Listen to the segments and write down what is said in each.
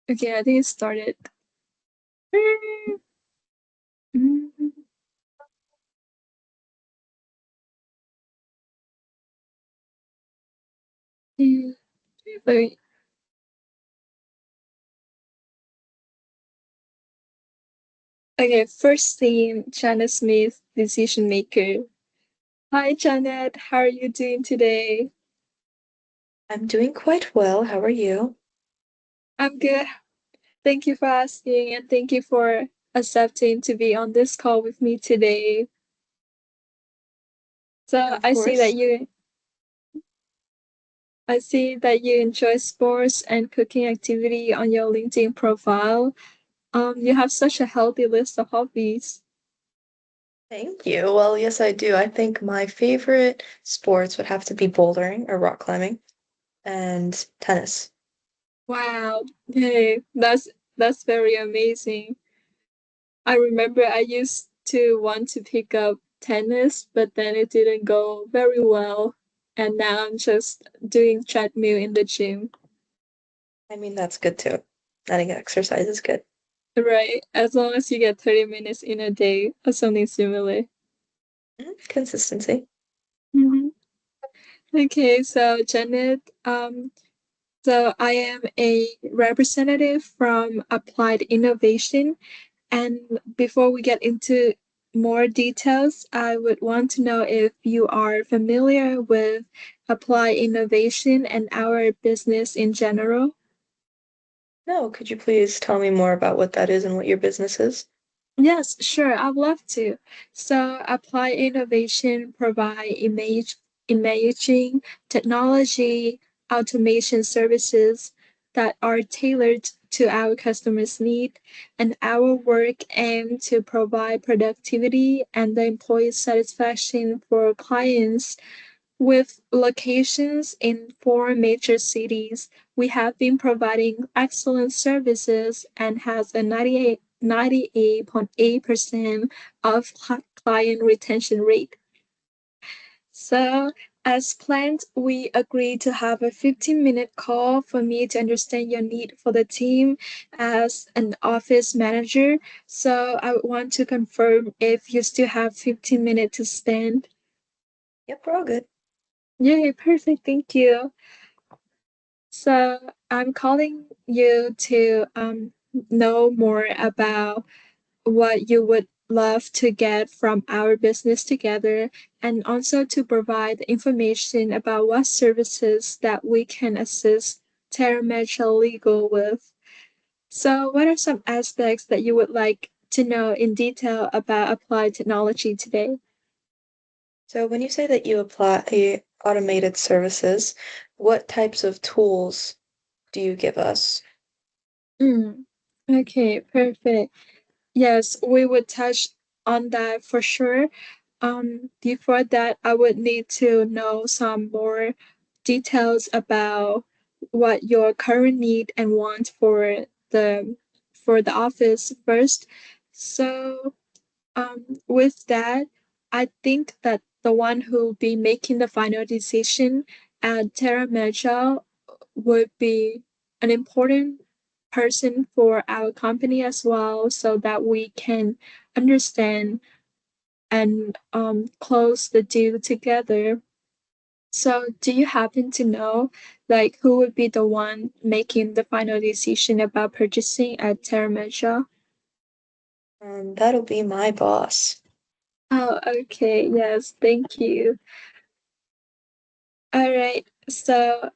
Okay, I think it started. Wait. Okay, first theme, Janet Smith, decision maker. Hi, Janet. How are you doing today? I'm doing quite well. How are you? I'm good. Thank you for asking, and thank you for accepting to be on this call with me today. So Of course. I see that you enjoy sports and cooking activity on your LinkedIn profile. You have such a healthy list of hobbies. Thank you. Well, yes, I do. I think my favorite sports would have to be bouldering or rock climbing and tennis. Wow. Hey, that's very amazing. I remember I used to want to pick up tennis, but then it didn't go very well. And now I'm just doing treadmill in the gym. I mean, that's good too. Adding exercise is good. Right. As long as you get 30 minutes in a day or something similar. Consistency. hmm Okay, so Janet, so I am a representative from Applied Innovation. And before we get into more details, I would want to know if you are familiar with Applied Innovation and our business in general. No, could you please tell me more about what that is and what your business is? Yes, sure, I'd love to. So, Applied Innovation provide imaging technology automation services that are tailored to our customers' need, and our work aim to provide productivity and the employee satisfaction for clients with locations in four major cities. We have been providing excellent services and has a 98.8% of client retention rate. So, as planned, we agreed to have a 15-minute call for me to understand your need for the team as an office manager. So, I want to confirm if you still have 15 minutes to spend. Yep, we're all good. Yay, perfect. Thank you. So I'm calling you to know more about what you would love to get from our business together, and also to provide information about what services that we can assist Terra Metro Legal with. So, what are some aspects that you would like to know in detail about applied technology today? So when you say that you apply automated services, what types of tools do you give us? Mm, okay, perfect. Yes, we would touch on that for sure. Before that, I would need to know some more details about what your current need and want the for the office first. So, with that, I think that the one who will be making the final decision at Terra Media would be an important person for our company as well, so that we can understand and close the deal together. So, do you happen to know, like, who would be the one making the final decision about purchasing at Terra Media? That'll be my boss. Oh, okay. Yes, thank you. All right. So,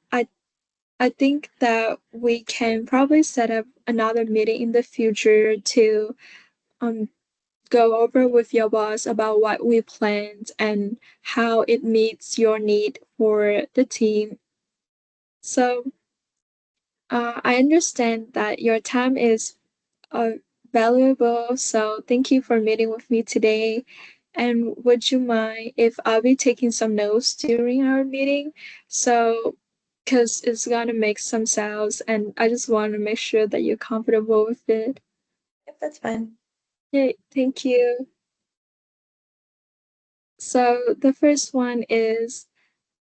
I think that we can probably set up another meeting in the future to um go over with your boss about what we planned and how it meets your need for the team. So, I understand that your time is uh, valuable, so thank you for meeting with me today. And would you mind if I'll be taking some notes during our meeting? So, because it's gonna make some sounds, and I just want to make sure that you're comfortable with it. Yep, that's fine. Yeah, thank you. So, the first one is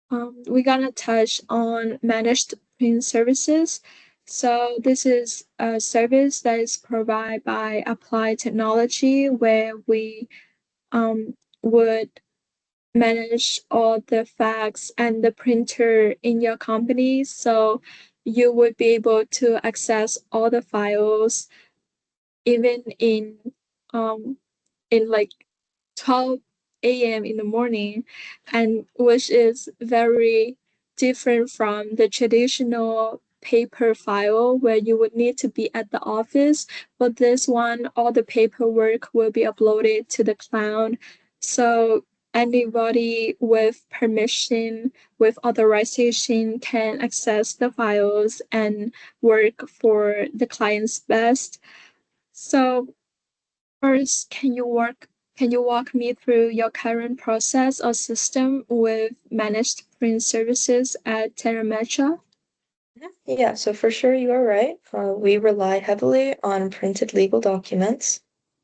we're gonna touch on managed print services. So this is a service that is provided by Applied Technology where we would manage all the fax and the printer in your company. So you would be able to access all the files even um in like 12 a.m. in the morning, and which is very different from the traditional paper file where you would need to be at the office. But this one, all the paperwork will be uploaded to the cloud. So anybody with permission, with authorization, can access the files and work for the client's best. So first, can you walk me through your current process or system with managed print services at TerraMetra? Yeah, so for sure you are right. We rely heavily on printed legal documents,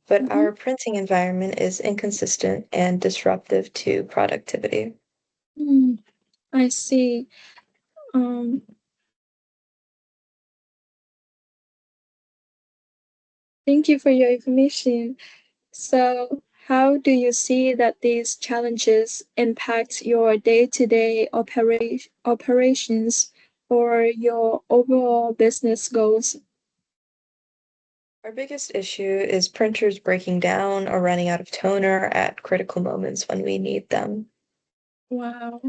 but Mm-hmm. our printing environment is inconsistent and disruptive to productivity. Mm, I see. Um, Thank you for your information. So, how do you see that these challenges impact your day-to-day operations or your overall business goals? Our biggest issue is printers breaking down or running out of toner at critical moments when we need them. Wow.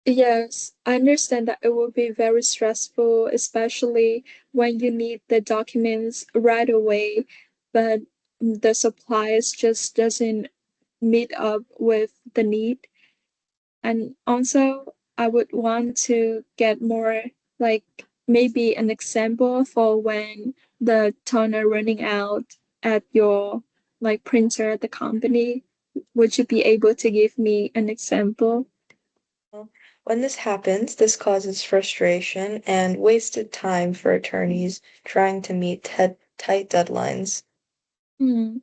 Yes, I understand that it will be very stressful, especially when you need the documents right away, but the supplies just doesn't meet up with the need. And also, I would want to get more, like maybe an example for when the toner running out at your like printer at the company. Would you be able to give me an example? Well, when this happens, this causes frustration and wasted time for attorneys trying to meet tight deadlines. Hmm.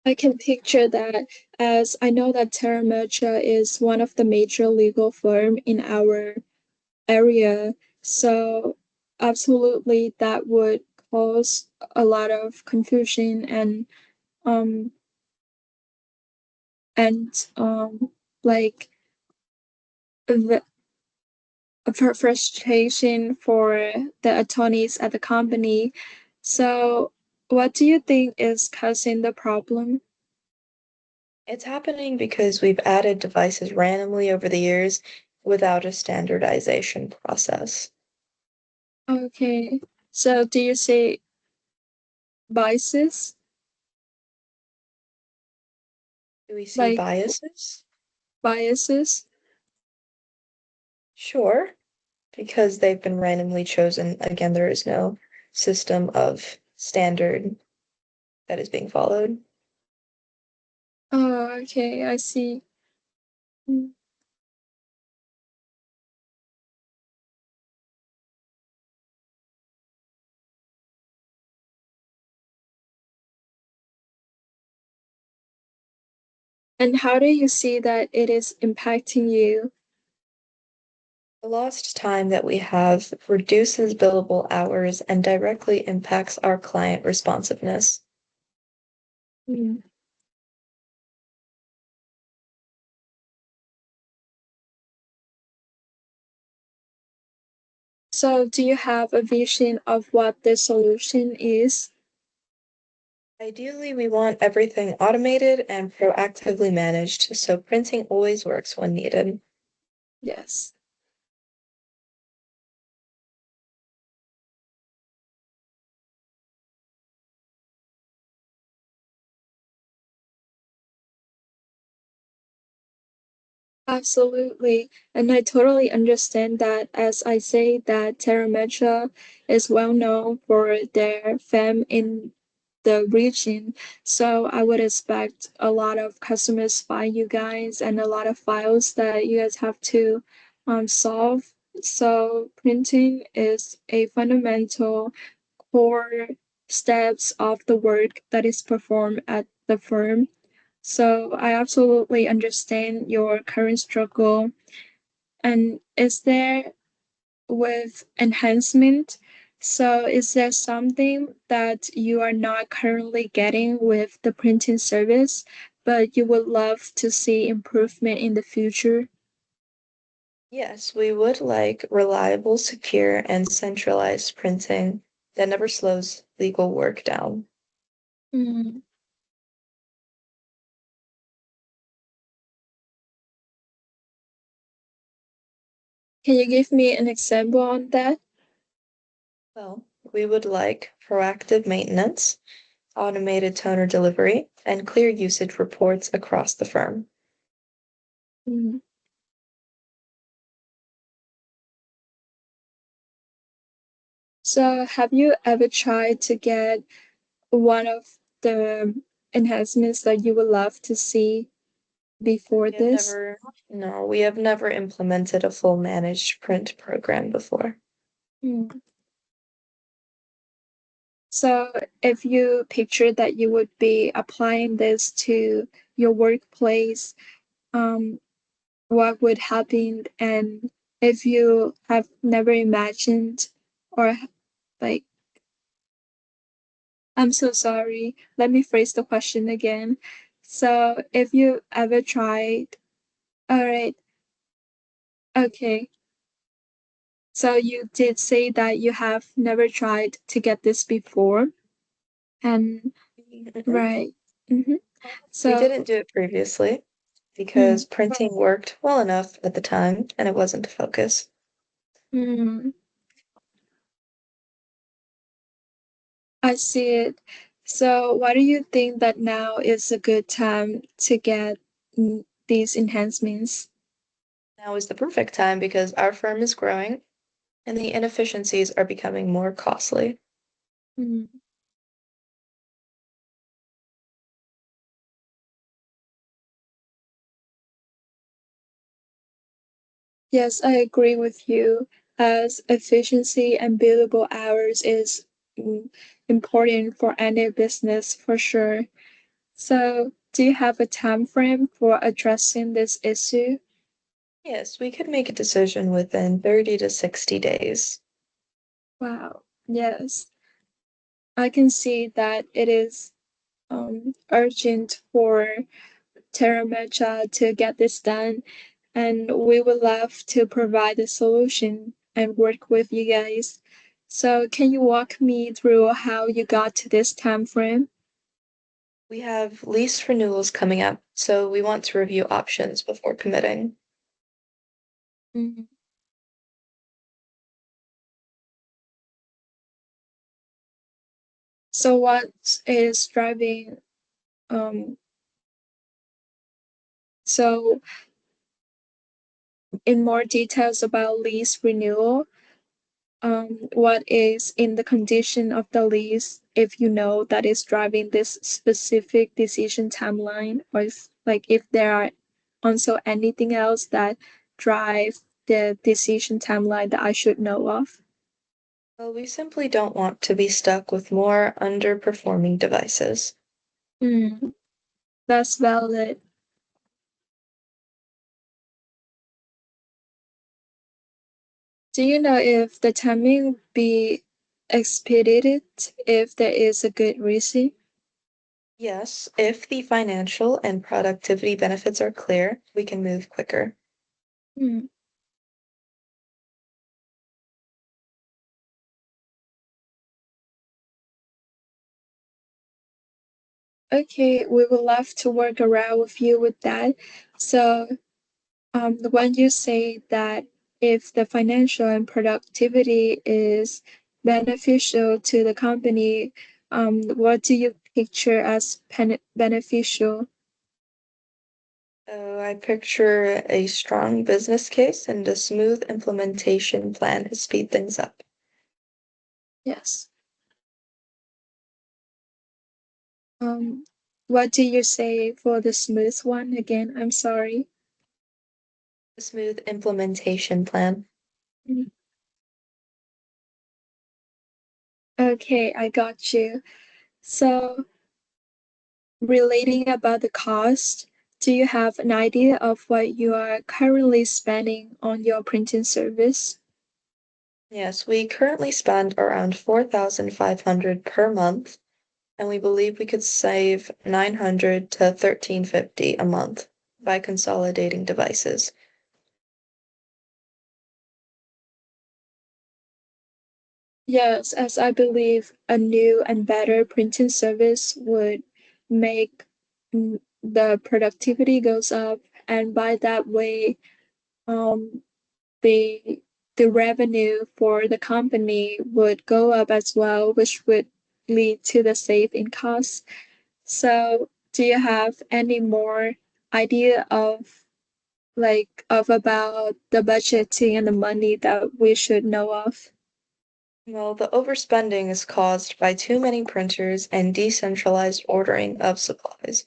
I can picture that as I know that Terra Mercha is one of the major legal firm in our area. So absolutely that would cause a lot of confusion um and like the frustration for the attorneys at the company. So what do you think is causing the problem? It's happening because we've added devices randomly over the years without a standardization process. Okay. So do you say biases? Do we see Like biases? biases? Sure, because they've been randomly chosen. Again, there is no system of standard that is being followed. Oh, okay, I see. Mm. And how do you see that it is impacting you? The lost time that we have reduces billable hours and directly impacts our client responsiveness. Mm. So, do you have a vision of what the solution is? Ideally, we want everything automated and proactively managed so printing always works when needed. Yes. Absolutely. And I totally understand that as I say that Terra Metra is well known for their fame in the region. So I would expect a lot of customers by you guys and a lot of files that you guys have to solve. So printing is a fundamental core steps of the work that is performed at the firm. So I absolutely understand your current struggle. And is there with enhancement? So is there something that you are not currently getting with the printing service, but you would love to see improvement in the future? Yes, we would like reliable, secure, and centralized printing that never slows legal work down. Mm. Can you give me an example on that? Well, we would like proactive maintenance, automated toner delivery, and clear usage reports across the firm. Mm. So have you ever tried to get one of the enhancements that you would love to see before We have this? never, no, we have never implemented a full managed print program before. Mm. So if you picture that you would be applying this to your workplace, um, what would happen? And if you have never imagined or like, I'm so sorry, let me phrase the question again. So if you ever tried, all right, okay. So you did say that you have never tried to get this before, and Mhm. right. Mm-hmm. We didn't So, do it previously mm, because printing worked well enough at the time and it wasn't a focus. mm, I see it. So, why do you think that now is a good time to get these enhancements? Now is the perfect time because our firm is growing and the inefficiencies are becoming more costly. Mm. Yes, I agree with you. As efficiency and billable hours is mm, important for any business for sure. So, do you have a time frame for addressing this issue? Yes, we could make a decision within 30 to 60 days. Wow. Yes, I can see that it is urgent for Terramecha to get this done, and we would love to provide a solution and work with you guys. So, can you walk me through how you got to this time frame? We have lease renewals coming up, so we want to review options before committing. Mhm. So, what is driving? Um, so, in more details about lease renewal, what is in the condition of the lease if you know that is driving this specific decision timeline, or if there are also anything else that drive the decision timeline that I should know of. Well, we simply don't want to be stuck with more underperforming devices. Mm, that's valid. Do you know if the timing be expedited if there is a good reason? Yes, if the financial and productivity benefits are clear, we can move quicker. Mm. Okay, we would love to work around with you with that. So when you say that if the financial and productivity is beneficial to the company, what do you picture as beneficial? So I picture a strong business case and a smooth implementation plan to speed things up. Yes. Um, what do you say for the smooth one again? I'm sorry. A smooth implementation plan. Mm. Okay, I got you. So, relating about the cost, do you have an idea of what you are currently spending on your printing service? Yes, we currently spend around 4,500 per month, and we believe we could save 900 to 1350 a month by consolidating devices. Yes, as I believe a new and better printing service would make the productivity goes up, and by that way, um, the the revenue for the company would go up as well, which would lead to the save in costs. So, do you have any more idea of of about the budgeting and the money that we should know of? Well, the overspending is caused by too many printers and decentralized ordering of supplies.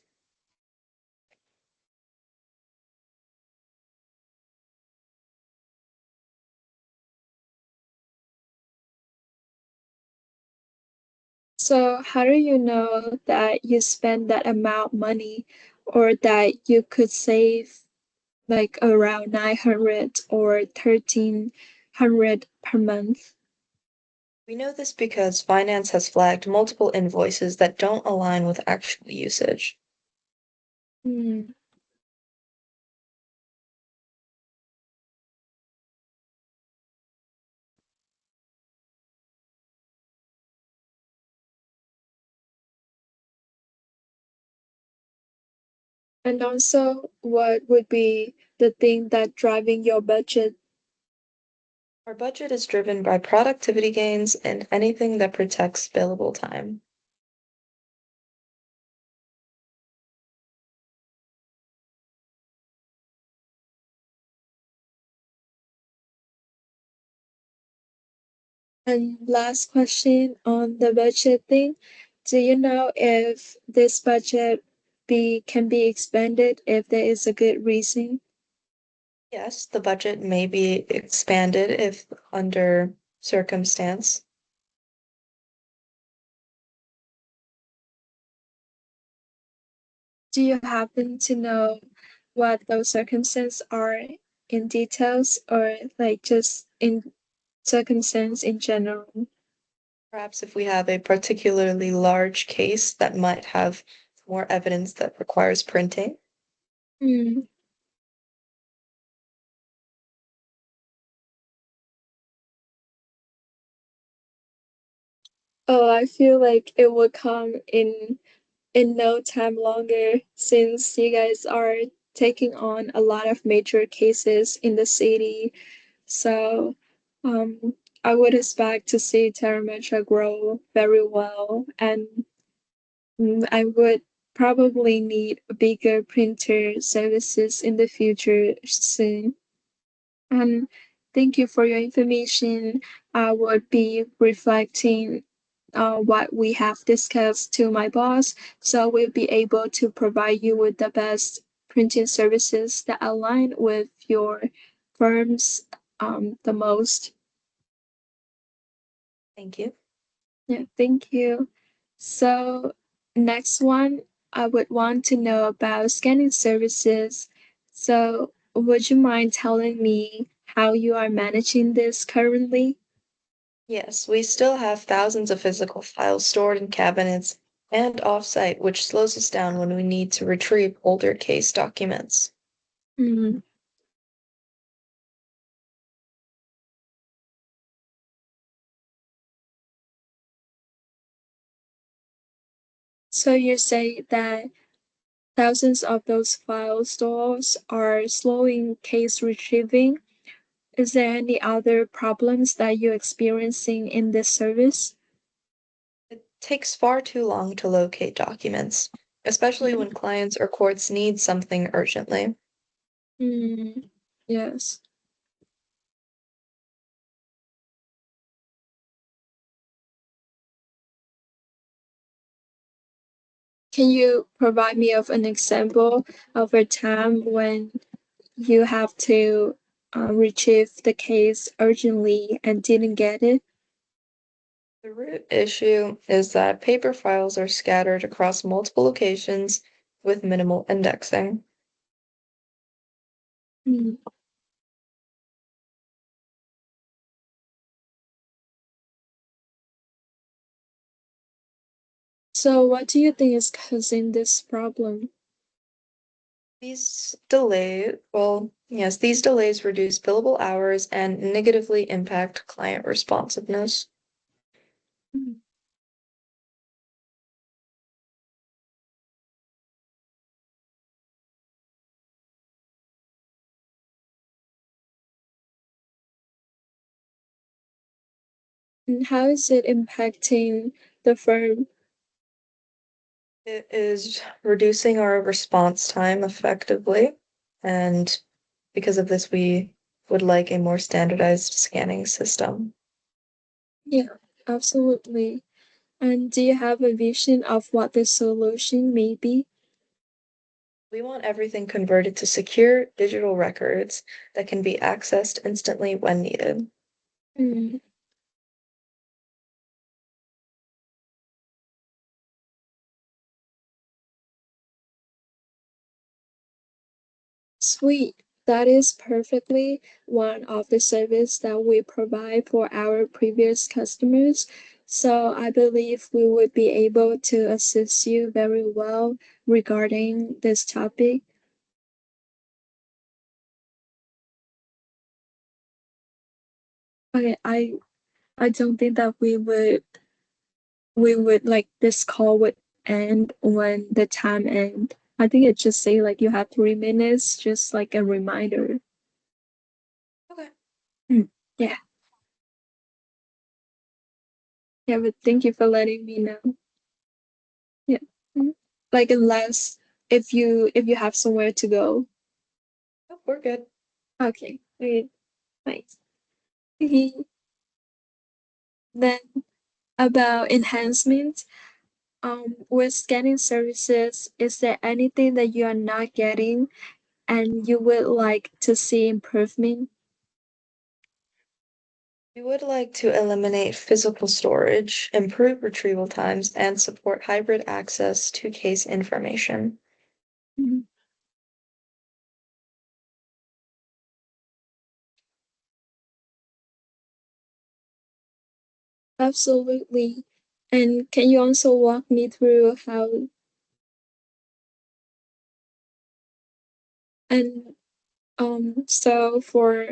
So, how do you know that you spend that amount money or that you could save like around 900 or 1300 per month? We know this because finance has flagged multiple invoices that don't align with actual usage. Hmm. And also, what would be the thing that driving your budget? Our budget is driven by productivity gains and anything that protects billable time. And last question on the budget thing. Do you know if this budget be can be expanded if there is a good reason? Yes, the budget may be expanded if under circumstance. Do you happen to know what those circumstances are in details or like just in circumstance in general? Perhaps if we have a particularly large case that might have more evidence that requires printing. Hmm. Oh, I feel like it will come in no time longer since you guys are taking on a lot of major cases in the city. So I would expect to see Terrametra grow very well, and I would probably need bigger printer services in the future soon. And thank you for your information. I would be reflecting what we have discussed to my boss, so we'll be able to provide you with the best printing services that align with your firm's the most. Thank you. Yeah, thank you. So next one, I would want to know about scanning services. So would you mind telling me how you are managing this currently? Yes, we still have thousands of physical files stored in cabinets and offsite, which slows us down when we need to retrieve older case documents. Mm. So you say that thousands of those file stores are slowing case retrieving. Is there any other problems that you're experiencing in this service? It takes far too long to locate documents, especially when clients or courts need something urgently. Mm. Yes. Can you provide me of an example of a time when you have to retrieve the case urgently and didn't get it? The root issue is that paper files are scattered across multiple locations with minimal indexing. Mm. So, what do you think is causing this problem? These delays reduce billable hours and negatively impact client responsiveness. Mm. And how is it impacting the firm? It is reducing our response time effectively, and because of this, we would like a more standardized scanning system. Yeah, absolutely. And do you have a vision of what the solution may be? We want everything converted to secure digital records that can be accessed instantly when needed. Mm, sweet. That is perfectly one of the service that we provide for our previous customers. So I believe we would be able to assist you very well regarding this topic. Okay, I don't think that we would like this call would end when the time end. I think it just say like you have 3 minutes, just like a reminder. Okay. Mm, yeah, yeah, but thank you for letting me know. Yeah. Mm. Like unless if you have somewhere to go. Oh, we're good. Okay, wait, nice. Mhm. Then about enhancement, with scanning services, is there anything that you are not getting and you would like to see improvement? We would like to eliminate physical storage, improve retrieval times, and support hybrid access to case information. Mhm. Absolutely. And can you also walk me through how and so for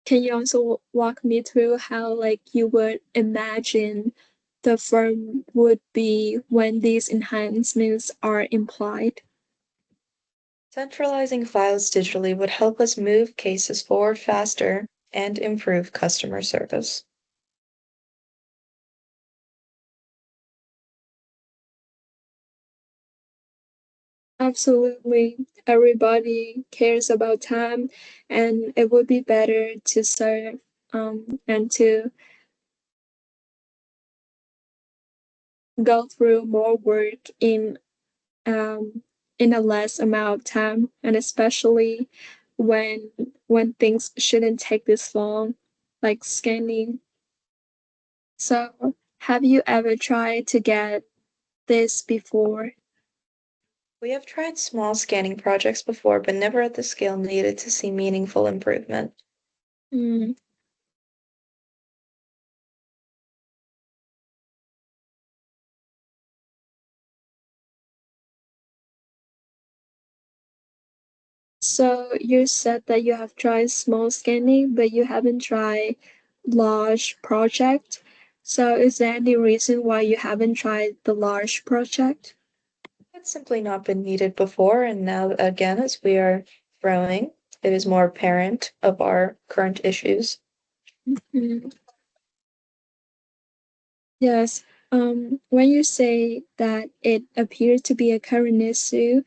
can you also walk me through how like you would imagine the firm would be when these enhancements are implied? Centralizing files digitally would help us move cases forward faster and improve customer service. Absolutely. Everybody cares about time and it would be better to serve and to go through more work um in a less amount of time and especially when when things shouldn't take this long, like scanning. So have you ever tried to get this before? We have tried small scanning projects before, but never at the scale needed to see meaningful improvement. Mm. So you said that you have tried small scanning, but you haven't tried large project. So is there any reason why you haven't tried the large project? It's simply not been needed before, and now again, as we are growing, it is more apparent of our current issues. Mm. Yes. When you say that it appears to be a current issue,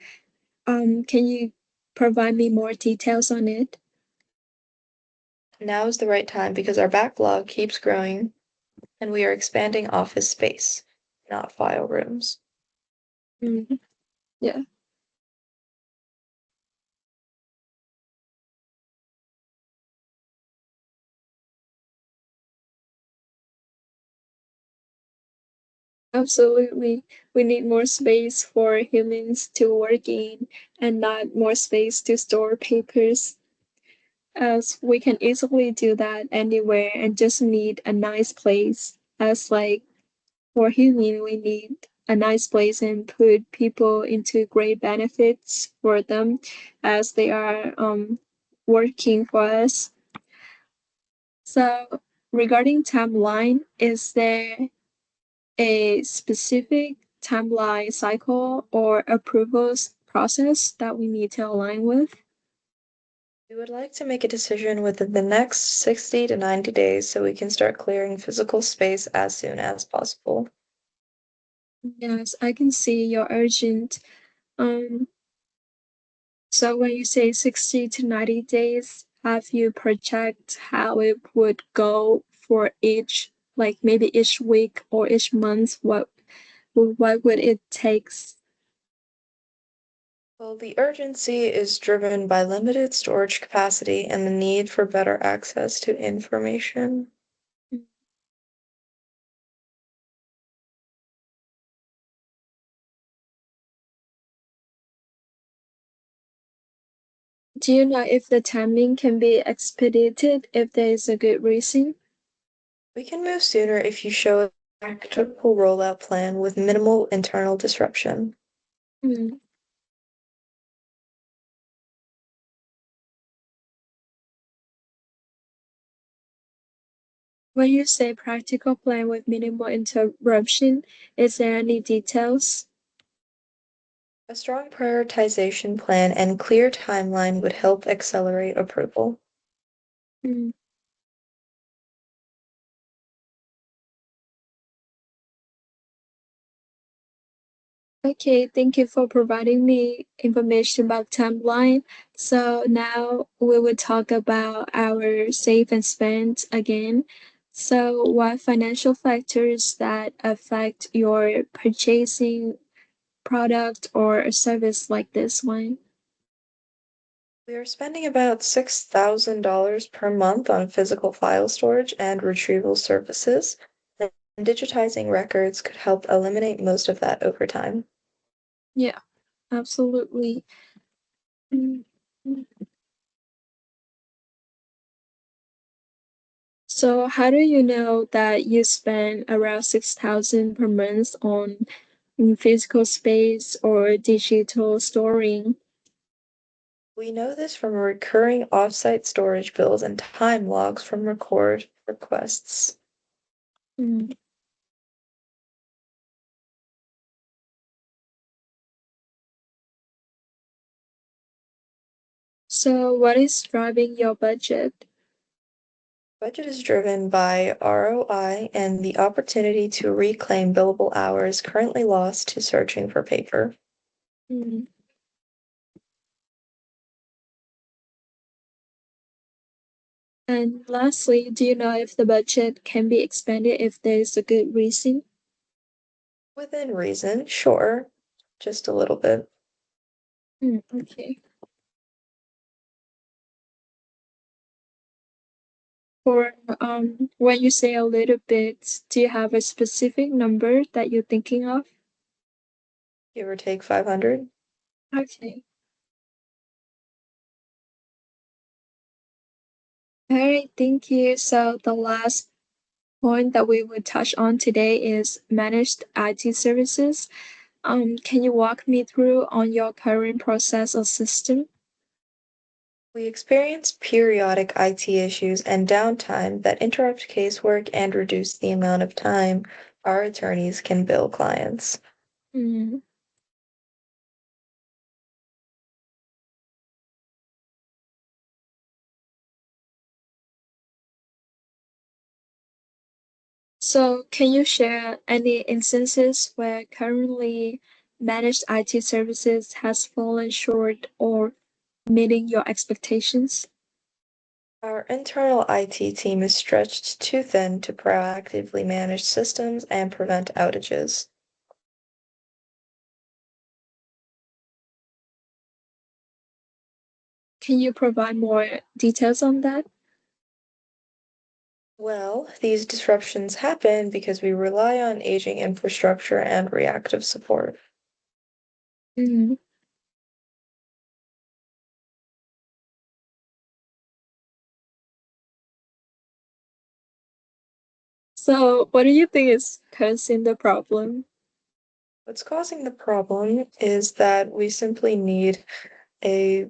can you provide me more details on it? Now is the right time because our backlog keeps growing and we are expanding office space, not file rooms. Mm, yeah, absolutely. We need more space for humans to work in and not more space to store papers, as we can easily do that anywhere and just need a nice place. As like for human, we need a nice place and put people into great benefits for them as they are working for us. So regarding timeline, is there a specific timeline cycle or approvals process that we need to align with? We would like to make a decision within the next 60 to 90 days so we can start clearing physical space as soon as possible. Yes, I can see you're urgent. Um, so when you say 60 to 90 days, have you project how it would go for each, like maybe each week or each month? What would it takes? Well, the urgency is driven by limited storage capacity and the need for better access to information. Do you know if the timing can be expedited if there is a good reason? We can move sooner if you show a practical rollout plan with minimal internal disruption. Hmm. When you say practical plan with minimal interruption, is there any details? A strong prioritization plan and clear timeline would help accelerate approval. Hmm. Okay, thank you for providing me information about timeline. So now we will talk about our save and spend again. So what financial factors that affect your purchasing product or a service like this one? We are spending about $6,000 per month on physical file storage and retrieval services, and digitizing records could help eliminate most of that over time. Yeah, absolutely. Mm. So how do you know that you spend around 6,000 per month on physical space or digital storing? We know this from recurring offsite storage bills and time logs from record requests. Mm. So what is driving your budget? Budget is driven by ROI and the opportunity to reclaim billable hours currently lost to searching for paper. Mm. And lastly, do you know if the budget can be expanded if there is a good reason? Within reason, sure, just a little bit. Mm, okay. For when you say a little bit, do you have a specific number that you're thinking of? Give or take 500. Okay. All right, thank you. So the last point that we would touch on today is managed IT services. Can you walk me through on your current process or system? We experience periodic IT issues and downtime that interrupt casework and reduce the amount of time our attorneys can bill clients. Mm. So, can you share any instances where currently managed IT services has fallen short or meeting your expectations? Our internal IT team is stretched too thin to proactively manage systems and prevent outages. Can you provide more details on that? Well, these disruptions happen because we rely on aging infrastructure and reactive support. Mm. So, what do you think is causing the problem? What's causing the problem is that we simply need a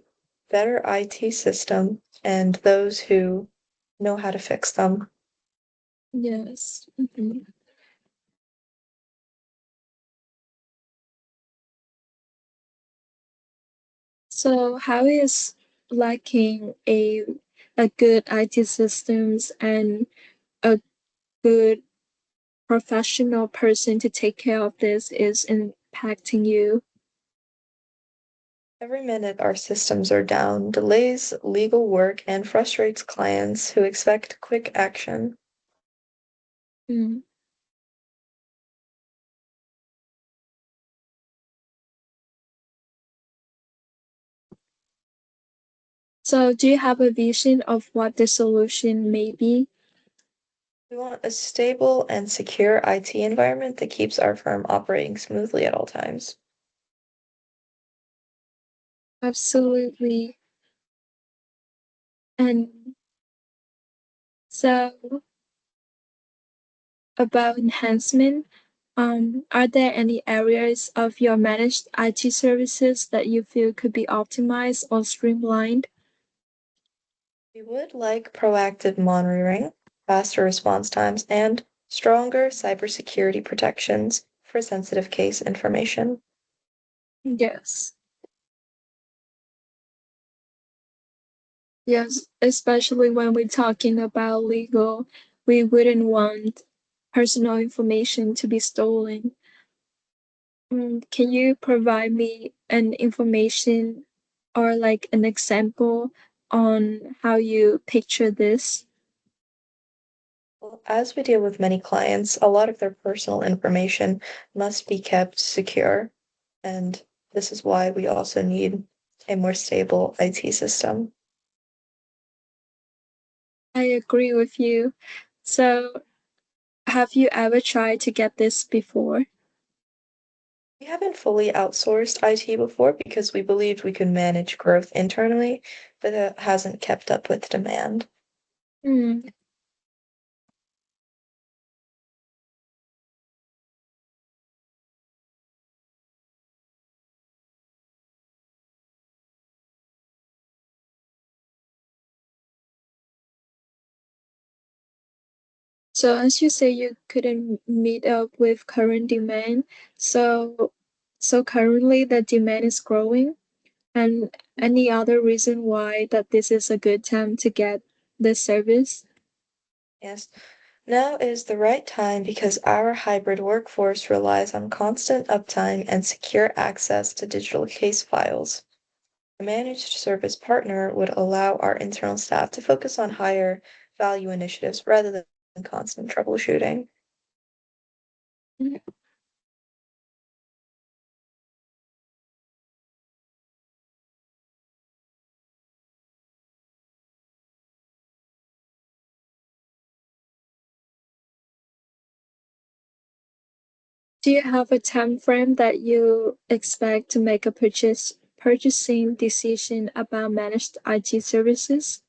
better IT system and those who know how to fix them. Yes. So, how is lacking a good IT systems and a good professional person to take care of this is impacting you? Every minute our systems are down delays legal work and frustrates clients who expect quick action. Mm. So, do you have a vision of what the solution may be? We want a stable and secure IT environment that keeps our firm operating smoothly at all times. Absolutely. And so, about enhancement, are there any areas of your managed IT services that you feel could be optimized or streamlined? We would like proactive monitoring, faster response times, and stronger cybersecurity protections for sensitive case information. Yes. Yes, especially when we're talking about legal, we wouldn't want personal information to be stolen. Can you provide me an information or like an example on how you picture this? Well, as we deal with many clients, a lot of their personal information must be kept secure, and this is why we also need a more stable IT system. I agree with you. So, have you ever tried to get this before? We haven't fully outsourced IT before because we believed we could manage growth internally, but that hasn't kept up with demand. Hmm. So, as you say, you couldn't meet up with current demand. So, so currently the demand is growing. And any other reason why that this is a good time to get this service? Yes, now is the right time because our hybrid workforce relies on constant uptime and secure access to digital case files. A managed service partner would allow our internal staff to focus on higher value initiatives rather than constant troubleshooting. Do you have a time frame that you expect to make a purchasing decision about managed IT services?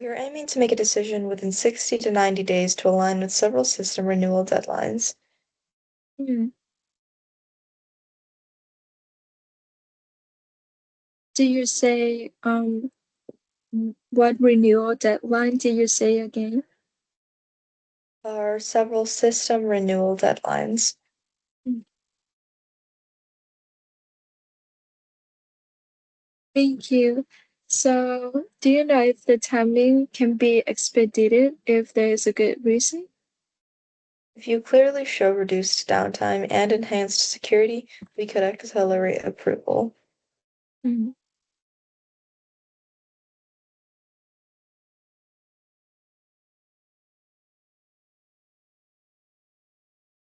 We are aiming to make a decision within 60 to 90 days to align with several system renewal deadlines. Hmm. Do you say what renewal deadline did you say again? There are several system renewal deadlines. Mm. Thank you. So, do you know if the timing can be expedited if there is a good reason? If you clearly show reduced downtime and enhanced security, we could accelerate approval. Mm.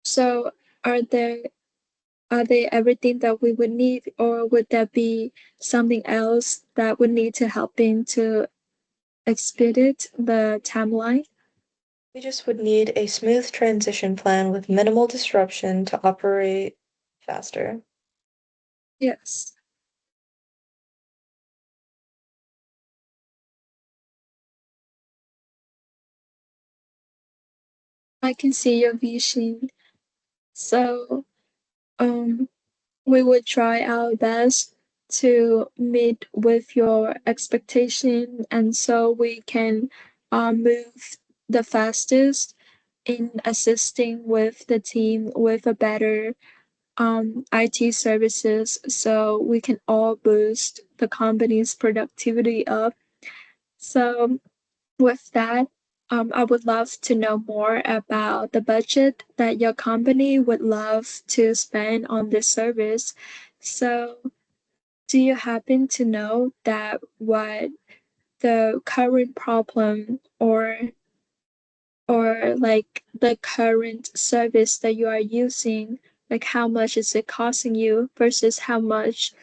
So, are there Are they everything that we would need, or would there be something else that would need to help in to expedite the timeline? We just would need a smooth transition plan with minimal disruption to operate faster. Yes, I can see your vision. So, um, we would try our best to meet with your expectation, and so we can move the fastest in assisting with the team with a better IT services, so we can all boost the company's productivity up. So with that, I would love to know more about the budget that your company would love to spend on this service. So, do you happen to know that what the current problem, or like the current service that you are using, like how much is it costing you versus how much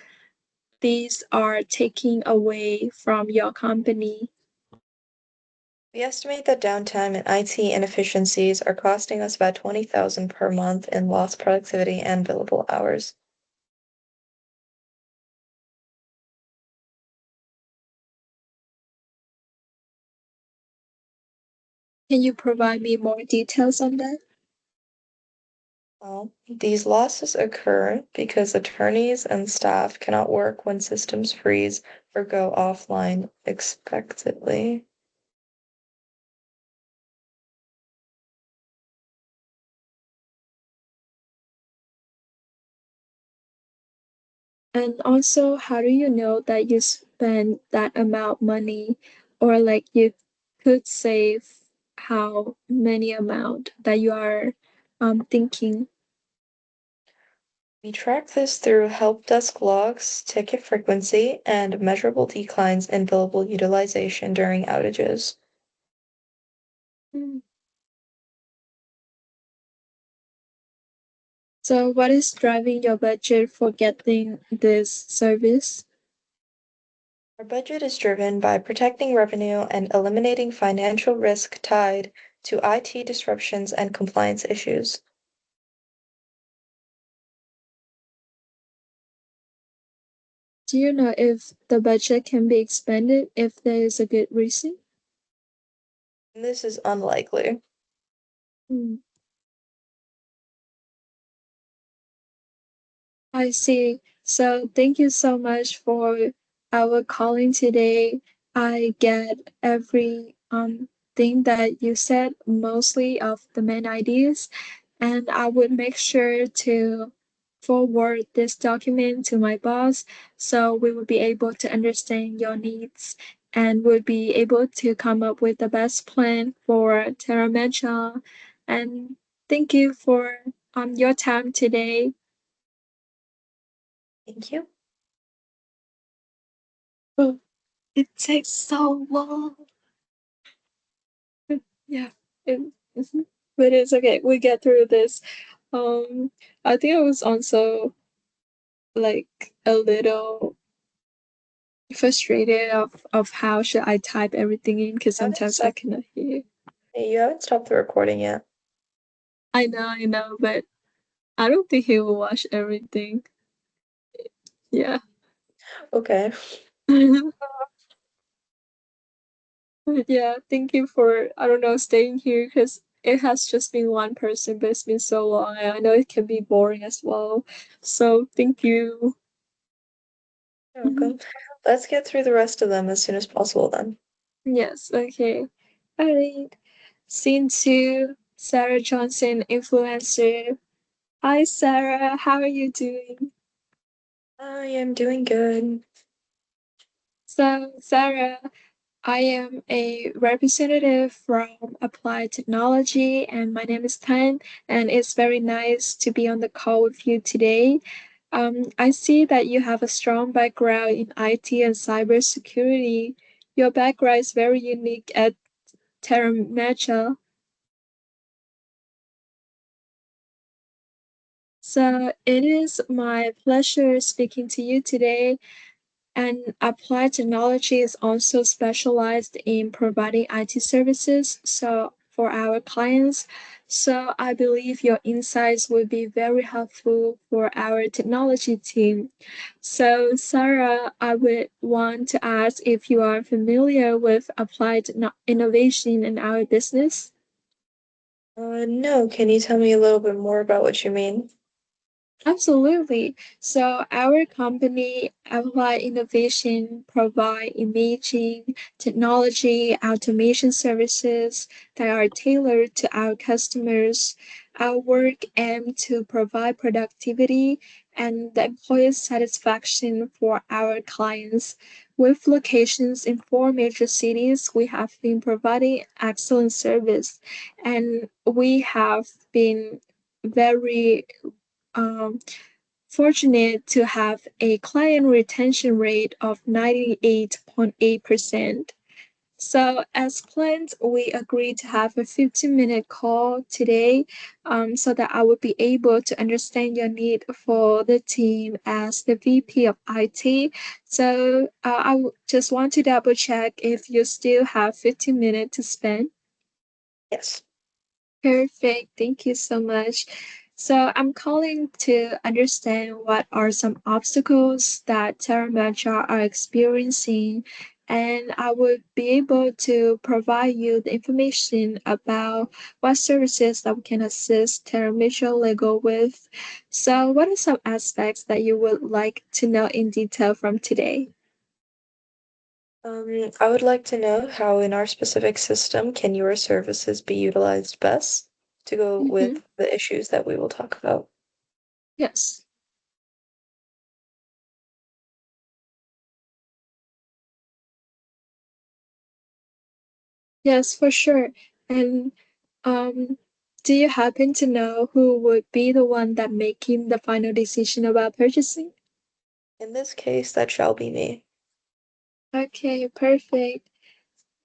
these are taking away from your company? We estimate that downtime and IT inefficiencies are costing us about 20,000 per month in lost productivity and billable hours. Can you provide me more details on that? Well, these losses occur because attorneys and staff cannot work when systems freeze or go offline expectedly. And also, how do you know that you spend that amount money, or like you could save how many amount that you are thinking? We track this through help desk logs, ticket frequency, and measurable declines in billable utilization during outages. Mm. So, what is driving your budget for getting this service? Our budget is driven by protecting revenue and eliminating financial risk tied to IT disruptions and compliance issues. Do you know if the budget can be expanded if there is a good reason? And this is unlikely. Mm. I see. So thank you so much for our calling today. I get every thing that you said, mostly of the main ideas, and I would make sure to forward this document to my boss so we will be able to understand your needs and would be able to come up with the best plan for Terra Mecha. And thank you for your time today. Thank you. Oh, it takes so long. Yeah, it, mhm. But it's okay. We get through this. Um, I think I was also like a little frustrated of how should I type everything in because I haven't sometimes I stopped. cannot hear. Hey, you haven't stopped the recording yet. I know, but I don't think he will watch everything. Yeah. Okay. Yeah, thank you for, I don't know, staying here because it has just been one person, but it's been so long. And I know it can be boring as well. So thank you. You're Mhm. welcome. Let's get through the rest of them as soon as possible then. Yes, okay. All right. Scene two, Sarah Johnson, influencer. Hi, Sarah. How are you doing? I am doing good. So, Sarah, I am a representative from Applied Technology, and my name is Tan, and it's very nice to be on the call with you today. I see that you have a strong background in IT and cybersecurity. Your background is very unique at Terra. So it is my pleasure speaking to you today. And Applied Technology is also specialized in providing IT services so for our clients. So I believe your insights will be very helpful for our technology team. So Sarah, I would want to ask if you are familiar with innovation in our business. No, can you tell me a little bit more about what you mean? Absolutely. So our company, Applied Innovation, provide imaging, technology, automation services that are tailored to our customers. Our work aims to provide productivity and the employee satisfaction for our clients. With locations in four major cities, we have been providing excellent service, and we have been very um, fortunate to have a client retention rate of 98.8%. So, as planned, we agreed to have a 15-minute call today so that I would be able to understand your need for the team as the VP of IT. So, just want to double check if you still have 15 minutes to spend. Yes. Perfect. Thank you so much. So I'm calling to understand what are some obstacles that Terrametra are experiencing, and I would be able to provide you the information about what services that we can assist Terrametra Lego with. So what are some aspects that you would like to know in detail from today? I would like to know how in our specific system can your services be utilized best to go Mm-hmm. with the issues that we will talk about. Yes. Yes, for sure. And Um, do you happen to know who would be the one that making the final decision about purchasing? In this case, that shall be me. Okay, perfect.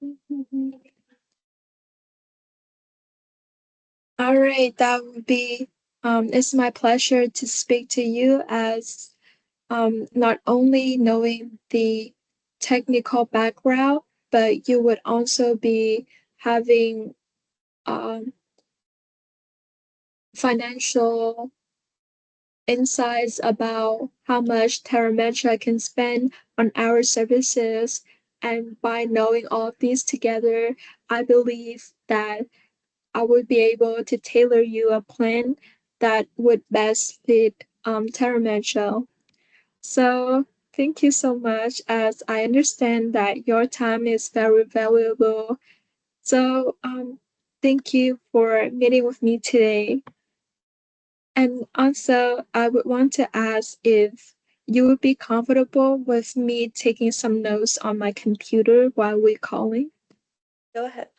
Mhm. All right, that would be it's my pleasure to speak to you as not only knowing the technical background, but you would also be having um financial insights about how much Terrametra can spend on our services. And by knowing all of these together, I believe that I would be able to tailor you a plan that would best fit Terrametra. So thank you so much, as I understand that your time is very valuable. So thank you for meeting with me today. And also, I would want to ask if you would be comfortable with me taking some notes on my computer while we're calling. Go ahead.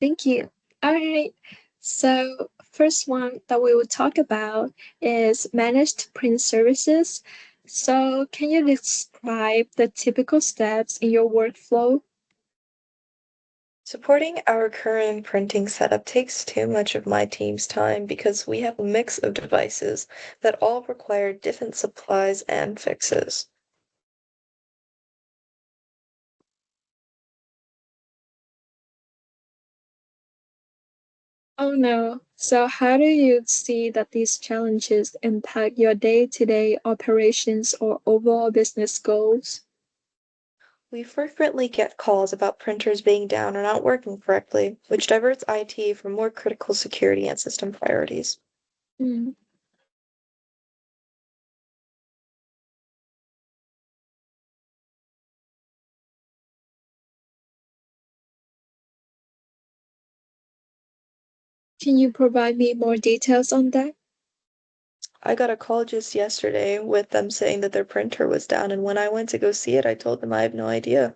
Thank you. All right. So, first one that we will talk about is managed print services. So, can you describe the typical steps in your workflow? Supporting our current printing setup takes too much of my team's time because we have a mix of devices that all require different supplies and fixes. Oh no. So, how do you see that these challenges impact your day to day operations or overall business goals? We frequently get calls about printers being down or not working correctly, which diverts IT from more critical security and system priorities. Mm. Can you provide me more details on that? I got a call just yesterday with them saying that their printer was down, and when I went to go see it, I told them I have no idea.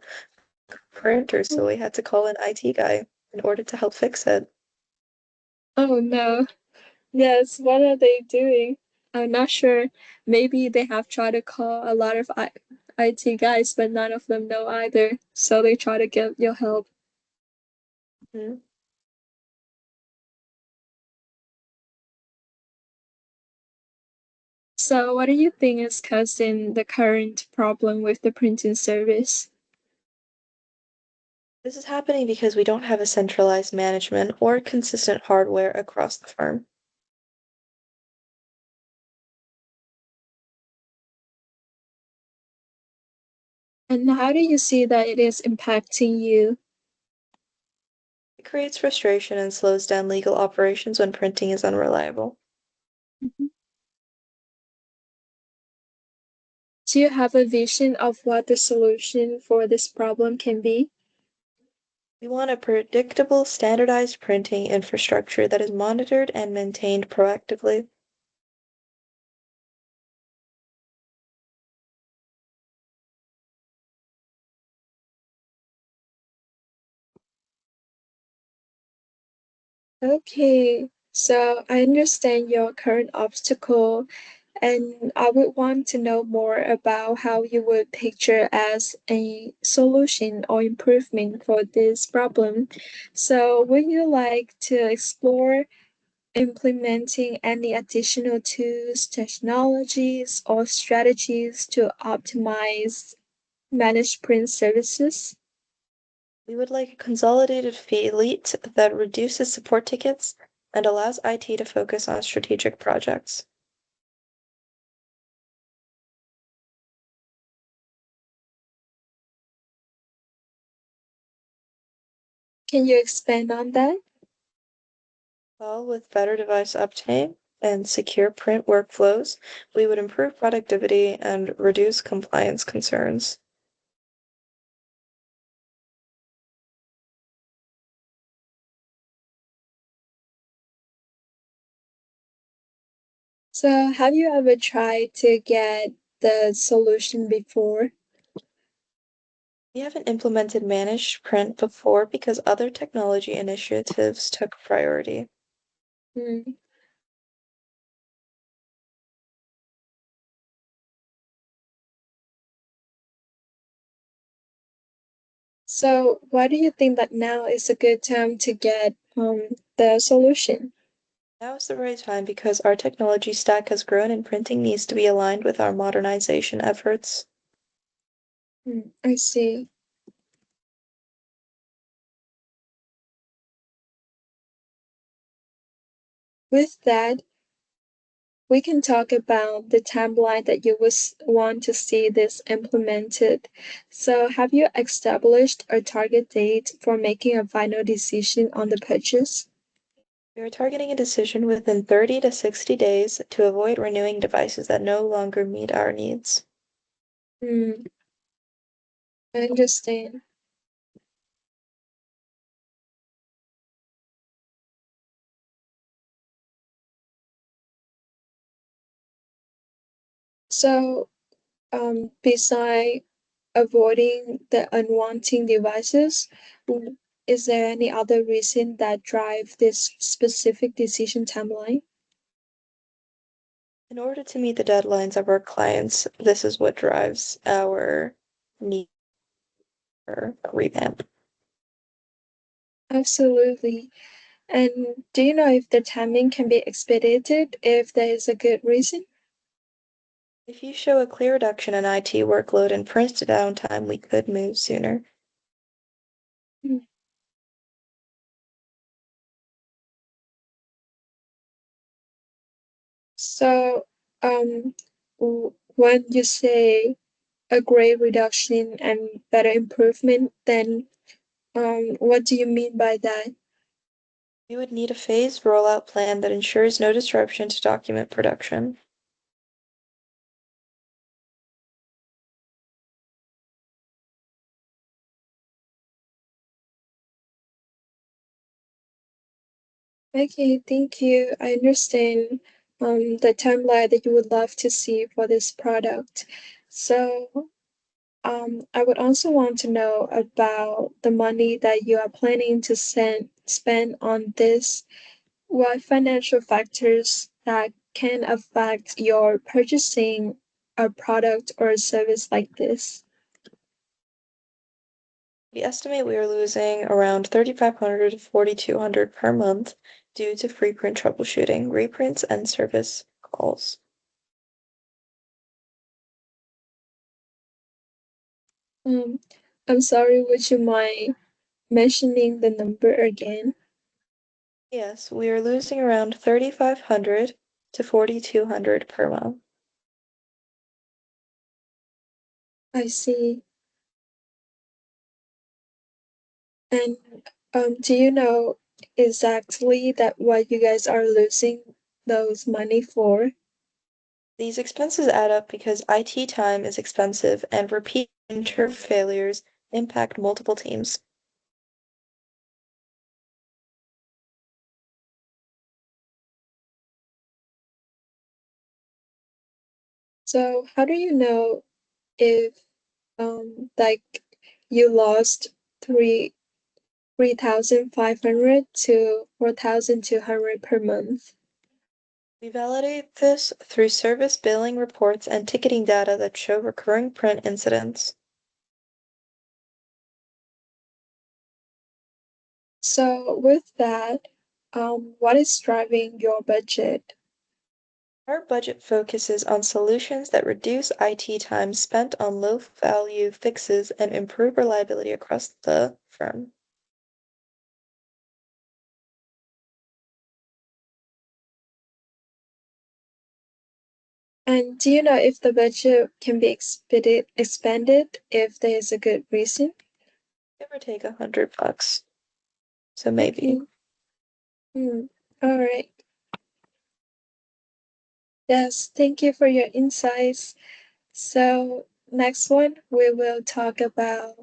Printer, so we had to call an IT guy in order to help fix it. Oh no. Yes, what are they doing? I'm not sure. Maybe they have tried to call a lot of IT guys, but none of them know either. So they try to get your help. Mhm. So, what do you think is causing the current problem with the printing service? This is happening because we don't have a centralized management or consistent hardware across the firm. And how do you see that it is impacting you? It creates frustration and slows down legal operations when printing is unreliable. Mhm. Do you have a vision of what the solution for this problem can be? We want a predictable, standardized printing infrastructure that is monitored and maintained proactively. Okay, so I understand your current obstacle, and I would want to know more about how you would picture as a solution or improvement for this problem. So, would you like to explore implementing any additional tools, technologies, or strategies to optimize managed print services? We would like a consolidated fleet that reduces support tickets and allows IT to focus on strategic projects. Can you expand on that? Well, with better device uptime and secure print workflows, we would improve productivity and reduce compliance concerns. So, have you ever tried to get the solution before? We haven't implemented managed print before because other technology initiatives took priority. Hmm. So, why do you think that now is a good time to get the solution? Now is the right time because our technology stack has grown and printing needs to be aligned with our modernization efforts. Hmm, I see. With that, we can talk about the timeline that you would want to see this implemented. So, have you established a target date for making a final decision on the purchase? We are targeting a decision within 30 to 60 days to avoid renewing devices that no longer meet our needs. Hmm, I understand. So, beside avoiding the unwanted devices, is there any other reason that drive this specific decision timeline? In order to meet the deadlines of our clients, this is what drives our need for a revamp. Absolutely. And do you know if the timing can be expedited if there is a good reason? If you show a clear reduction in IT workload and print downtime, we could move sooner. Hmm. So, when you say a great reduction and better improvement, then what do you mean by that? We would need a phased rollout plan that ensures no disruption to document production. Okay, thank you. I understand the timeline that you would love to see for this product. So, I would also want to know about the money that you are planning to spend on this. What financial factors that can affect your purchasing a product or a service like this? We estimate we are losing around 3,500 to 4,200 per month due to frequent troubleshooting, reprints, and service calls. Um, I'm sorry, would you mind mentioning the number again? Yes, we are losing around 3,500 to 4,200 per month. I see. And do you know exactly that what you guys are losing those money for? These expenses add up because IT time is expensive and repeat printer failures impact multiple teams. So how do you know if like you lost three 3,500 to 4,200 per month? We validate this through service billing reports and ticketing data that show recurring print incidents. So with that, what is driving your budget? Our budget focuses on solutions that reduce IT time spent on low-value fixes and improve reliability across the firm. And do you know if the budget can be expanded if there is a good reason? Give or take $100. So maybe. Okay. Hmm. All right. Yes, thank you for your insights. So next one, we will talk about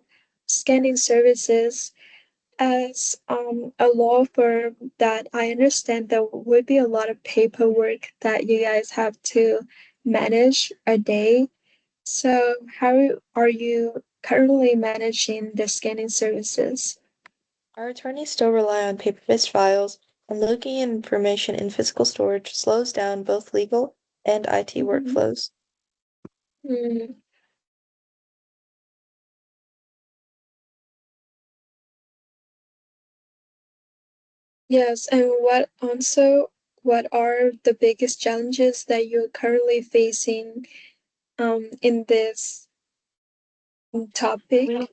scanning services. As a law firm, that I understand there would be a lot of paperwork that you guys have to manage a day. So how are you currently managing the scanning services? Our attorneys still rely on paper-based files, and looking at information in physical storage slows down both legal and IT Mhm. workflows. Mm, yes, and what are the biggest challenges that you're currently facing in this topic?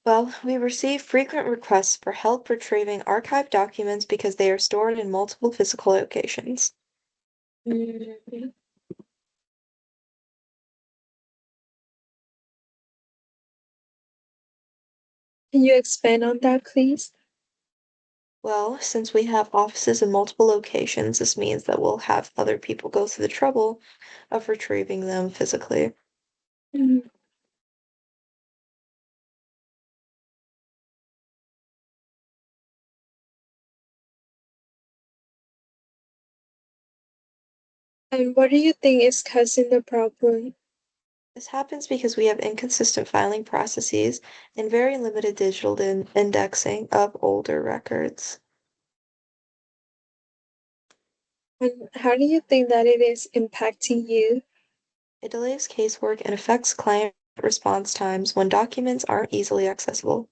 We, we receive frequent requests for help retrieving archived documents because they are stored in multiple physical locations. Mm, can you expand on that, please? Well, since we have offices in multiple locations, this means that we'll have other people go through the trouble of retrieving them physically. Mm. And what do you think is causing the problem? This happens because we have inconsistent filing processes and very limited digital indexing of older records. And how do you think that it is impacting you? It delays casework and affects client response times when documents aren't easily accessible.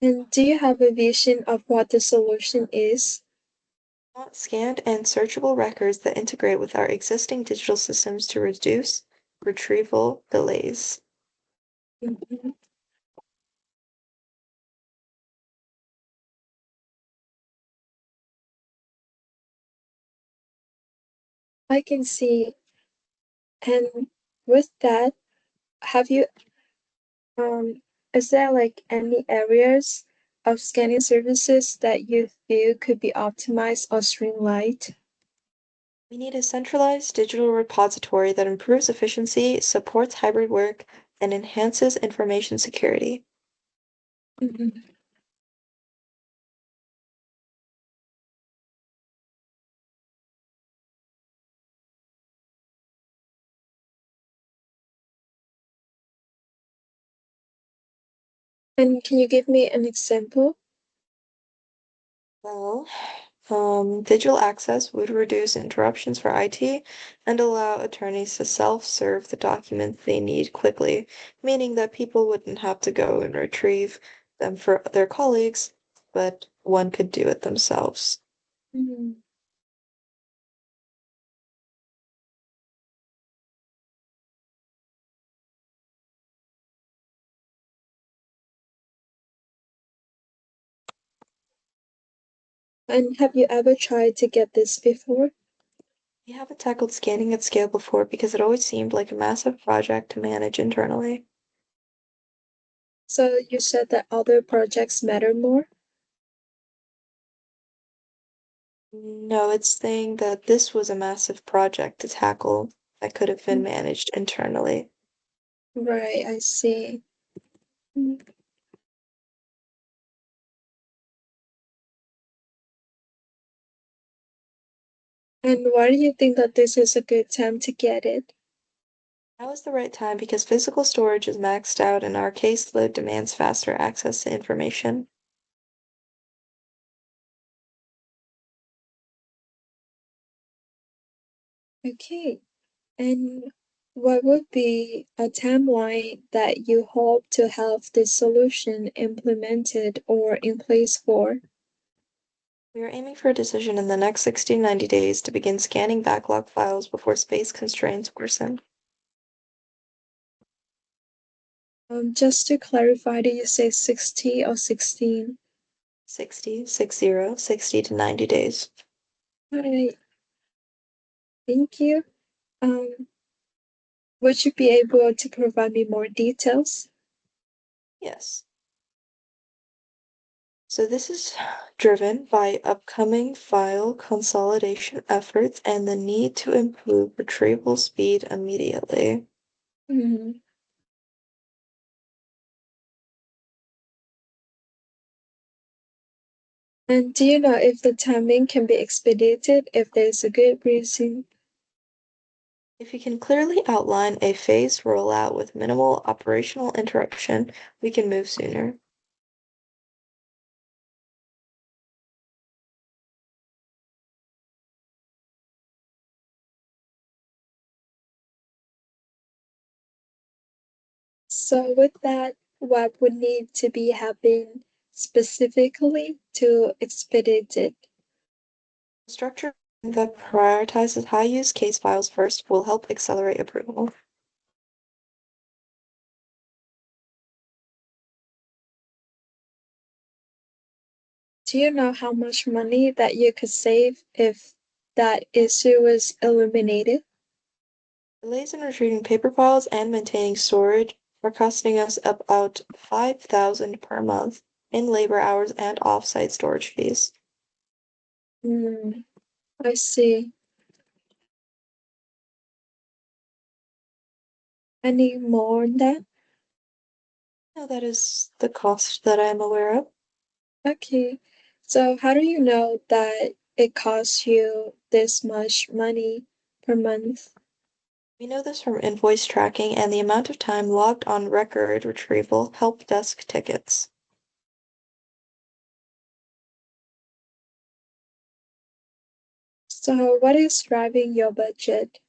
And do you have a vision of what the solution is? We want scanned and searchable records that integrate with our existing digital systems to reduce retrieval delays. Mhm. I can see. And with that, have you is there like any areas of scanning services that you feel could be optimized or streamlined? We need a centralized digital repository that improves efficiency, supports hybrid work, and enhances information security. Mhm. And can you give me an example? Well, digital access would reduce interruptions for IT and allow attorneys to self-serve the documents they need quickly, meaning that people wouldn't have to go and retrieve them for their colleagues, but one could do it themselves. Mhm. And have you ever tried to get this before? We haven't tackled scanning at scale before because it always seemed like a massive project to manage internally. So you said that other projects matter more? No, it's saying that this was a massive project to tackle that could have been Mm, managed internally. right, I see. Mm. And why do you think that this is a good time to get it? Now is the right time because physical storage is maxed out and our caseload demands faster access to information. Okay. And what would be a timeline that you hope to have this solution implemented or in place for? We are aiming for a decision in the next 60 to 90 days to begin scanning backlog files before space constraints worsen. Just to clarify, did you say 60 or 16? 60 to 90 days. All right, thank you. Um, would you be able to provide me more details? Yes. So this is driven by upcoming file consolidation efforts and the need to improve retrieval speed immediately. Mhm. And do you know if the timing can be expedited if there's a good reason? If you can clearly outline a phased rollout with minimal operational interruption, we can move sooner. So with that, what would need to be happen specifically to expedite it? A structure that prioritizes high-use case files first will help accelerate approval. Do you know how much money that you could save if that issue was eliminated? Delays in retrieving paper files and maintaining storage are costing us about 5,000 per month in labor hours and off-site storage fees. Hmm, I see. Any more on that? Now that is the cost that I am aware of. Okay. So how do you know that it costs you this much money per month? We know this from invoice tracking and the amount of time logged on record retrieval help desk tickets. So what is driving your budget?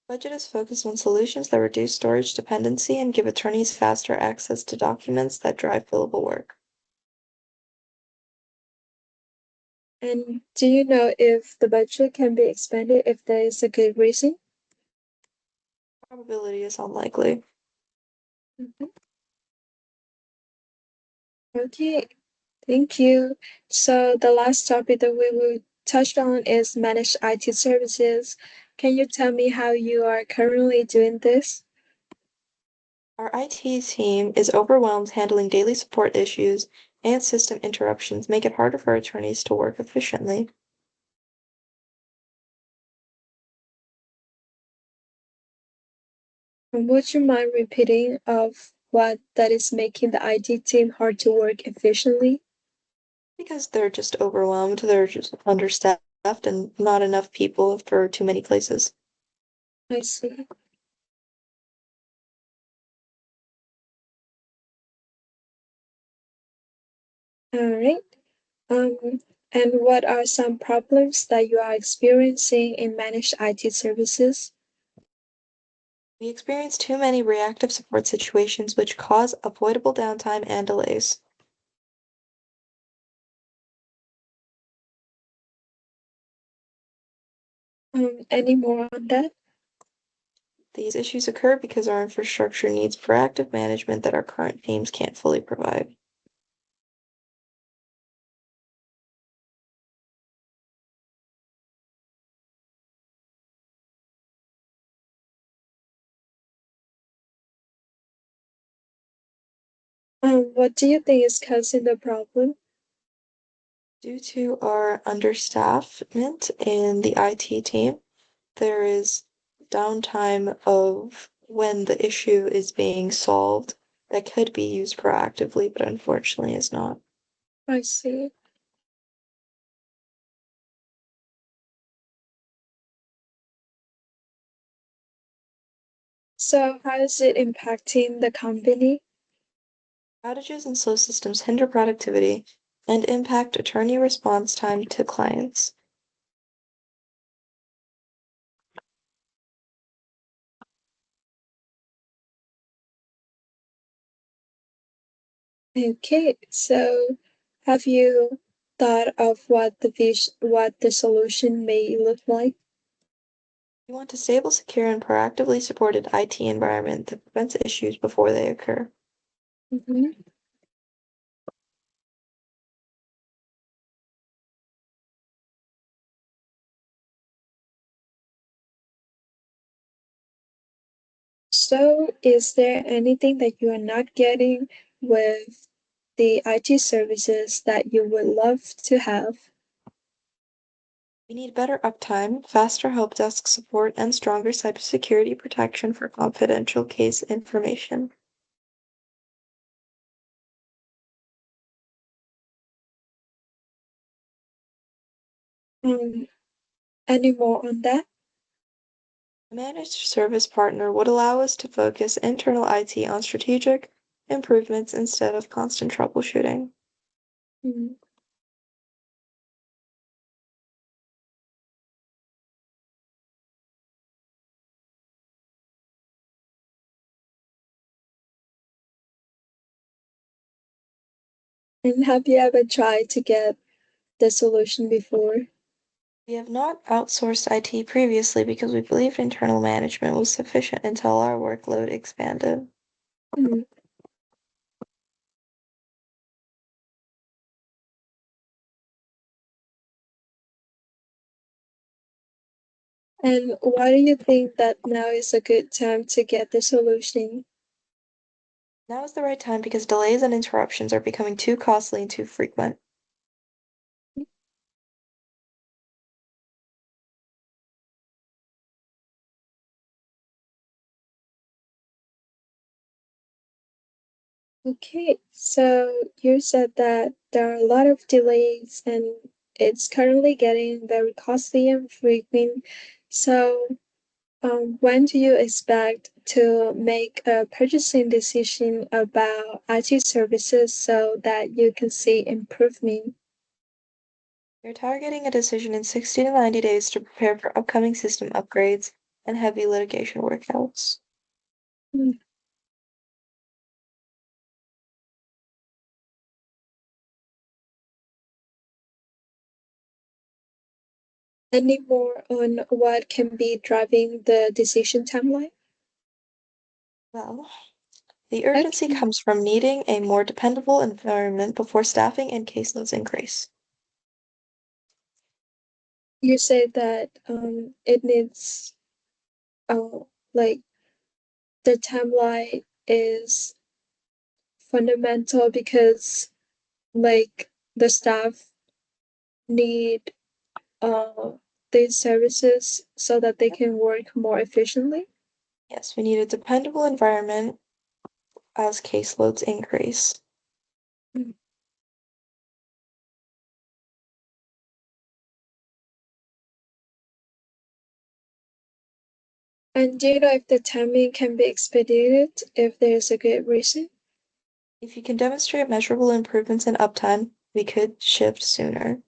Budget is focused on solutions that reduce storage dependency and give attorneys faster access to documents that drive billable work. And do you know if the budget can be expanded if there is a good reason? Probability is unlikely. Mhm. Okay, thank you. So the last topic that we will touch on is managed IT services. Can you tell me how you are currently doing this? Our IT team is overwhelmed handling daily support issues and system interruptions make it harder for attorneys to work efficiently. And would you mind repeating of what that is making the IT team hard to work efficiently? Because they're just overwhelmed, they're just understaffed and not enough people for too many places. I see. All right. And what are some problems that you are experiencing in managed IT services? We experience too many reactive support situations which cause avoidable downtime and delays. Any more on that? These issues occur because our infrastructure needs proactive management that our current teams can't fully provide. What do you think is causing the problem? Due to our understaffment in the IT team, there is downtime of when the issue is being solved that could be used proactively, but unfortunately is not. I see. So how is it impacting the company? Outages in slow systems hinder productivity and impact attorney response time to clients. Okay, so have you thought of what the solution may look like? We want a stable, secure, and proactively supported IT environment that prevents issues before they occur. Mhm. So, is there anything that you are not getting with the IT services that you would love to have? We need better uptime, faster help desk support, and stronger cybersecurity protection for confidential case information. Um, any more on that? A managed service partner would allow us to focus internal IT on strategic improvements instead of constant troubleshooting. Mm. And have you ever tried to get the solution before? We have not outsourced IT previously because we believed internal management was sufficient until our workload expanded. Mm. And why do you think that now is a good time to get the solution? Now is the right time because delays and interruptions are becoming too costly and too frequent. Okay, so you said that there are a lot of delays and it's currently getting very costly and frequent. So, when do you expect to make a purchasing decision about IT services so that you can see improvement? We're targeting a decision in 60 to 90 days to prepare for upcoming system upgrades and heavy litigation workouts. Mm. Any more on what can be driving the decision timeline? Well, the urgency Okay. comes from needing a more dependable environment before staffing and caseloads increase. You say that it needs uh, like the timeline is fundamental because like the staff need uh these services so that they can work more efficiently. Yes, we need a dependable environment as caseloads increase. Mm. And do you know if the timing can be expedited if there's a good reason? If you can demonstrate measurable improvements in uptime, we could shift sooner.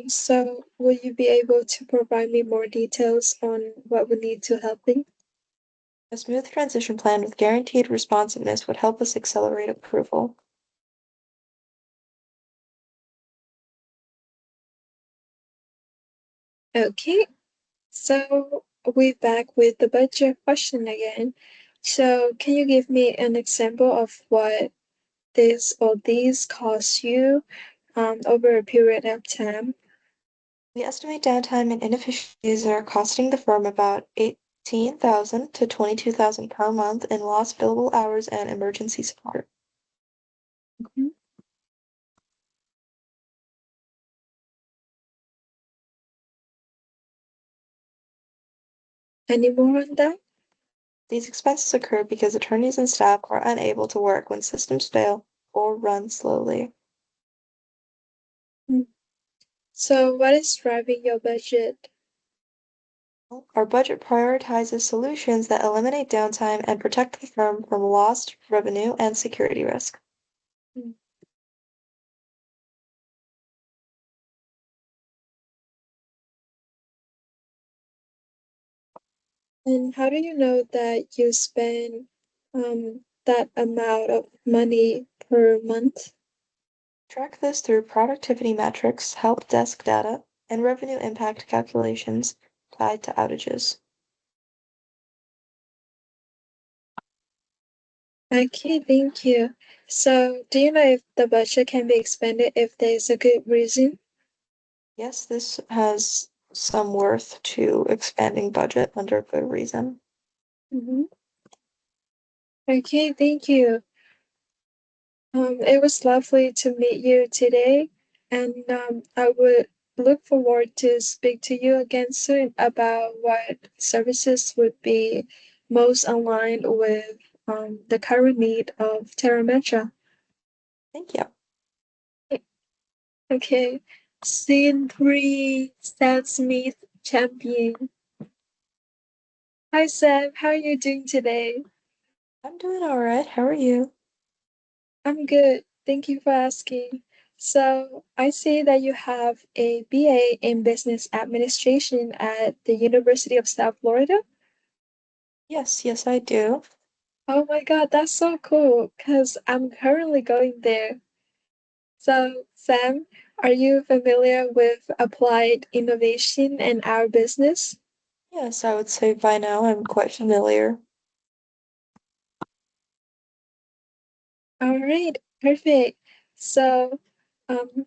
So will you be able to provide me more details on what we need to help me? A smooth transition plan with guaranteed responsiveness would help us accelerate approval. Okay, so we're back with the budget question again. So can you give me an example of what this or these cost you over a period of time? We estimate downtime and inefficiencies are costing the firm about 18,000 to 22,000 per month in lost billable hours and emergency support. Mhm. Any more on that? These expenses occur because attorneys and staff are unable to work when systems fail or run slowly. Mm. So, what is driving your budget? Our budget prioritizes solutions that eliminate downtime and protect the firm from lost revenue and security risk. Mm. And how do you know that you spend that amount of money per month? Track this through productivity metrics, help desk data, and revenue impact calculations tied to outages. Okay, thank you. So, do you know if the budget can be expanded if there's a good reason? Yes, this has some worth to expanding budget under good reason. Hmm. Okay, thank you. It was lovely to meet you today, and I would look forward to speak to you again soon about what services would be most aligned with the current need of Terra Metra. Thank you. Okay, scene three, Stan Smith, champion. Hi Sam, how are you doing today? I'm doing all right. How are you? I'm good. Thank you for asking. So, I see that you have a BA in Business Administration at the University of South Florida. Yes, yes, I do. Oh my God, that's so cool because I'm currently going there. So, Sam, are you familiar with applied innovation in our business? Yes, I would say by now I'm quite familiar. All right, perfect. So, um,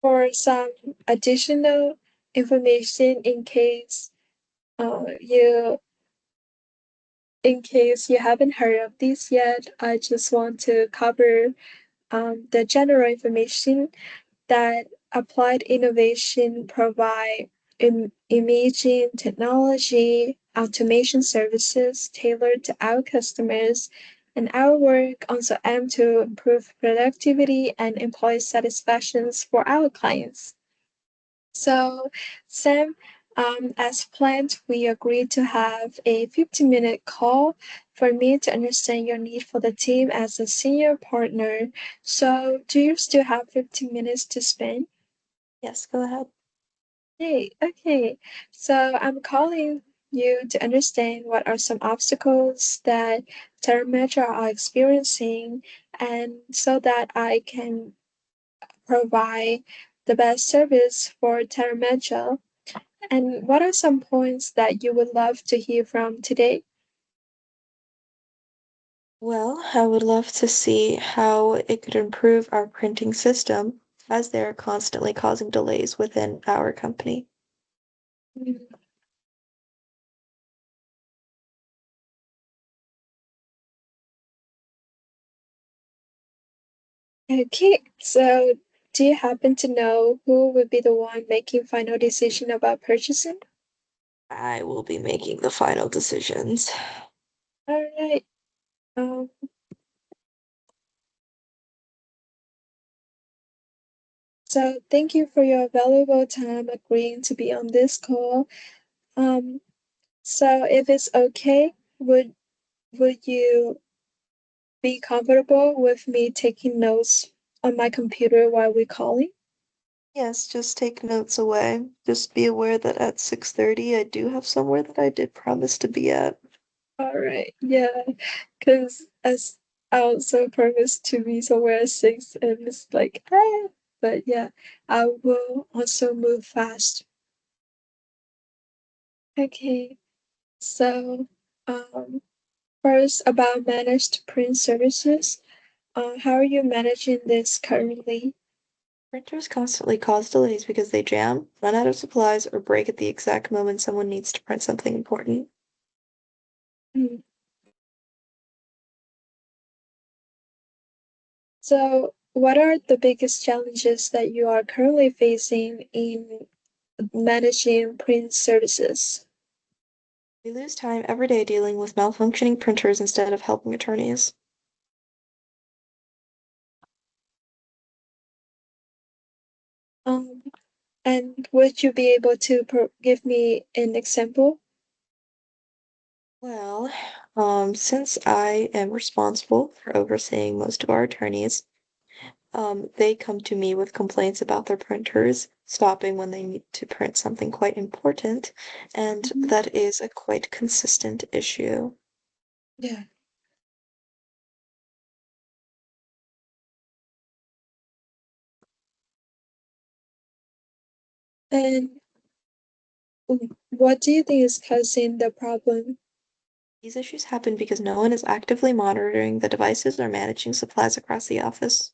for some additional information you in case you haven't heard of these yet, I just want to cover the general information that applied innovation provide imaging technology, automation services tailored to our customers, and our work also aim to improve productivity and employee satisfactions for our clients. So, Sam, as planned, we agreed to have a 15-minute call for me to understand your need for the team as a senior partner. So, do you still have 15 minutes to spend? Yes, go ahead. Hey, okay. So, I'm calling you to understand what are some obstacles that Terrametra are experiencing, and so that I can provide the best service for Terrametra. And what are some points that you would love to hear from today? Well, I would love to see how it could improve our printing system as they're constantly causing delays within our company. Mm. Okay, so do you happen to know who would be the one making final decision about purchasing? I will be making the final decisions. All right. Um, so thank you for your valuable time agreeing to be on this call. Um, so if it's okay, would you be comfortable with me taking notes on my computer while we're calling? Yes, just take notes away. Just be aware that at 6:30 I do have somewhere that I did promise to be at. All right, yeah, because as I also promised to be somewhere at 6, and it's like, ah, but yeah, I will also move fast. Okay, so um, first about managed print services. How are you managing this currently? Printers constantly cause delays because they jam, run out of supplies, or break at the exact moment someone needs to print something important. Mm. So, what are the biggest challenges that you are currently facing in managing print services? We lose time every day dealing with malfunctioning printers instead of helping attorneys. Um, and would you be able to give me an example? Well, since I am responsible for overseeing most of our attorneys, they come to me with complaints about their printers stopping when they need to print something quite important, and Mhm. that is a quite consistent issue. Yeah. And what do you think is causing the problem? These issues happen because no one is actively monitoring the devices or managing supplies across the office.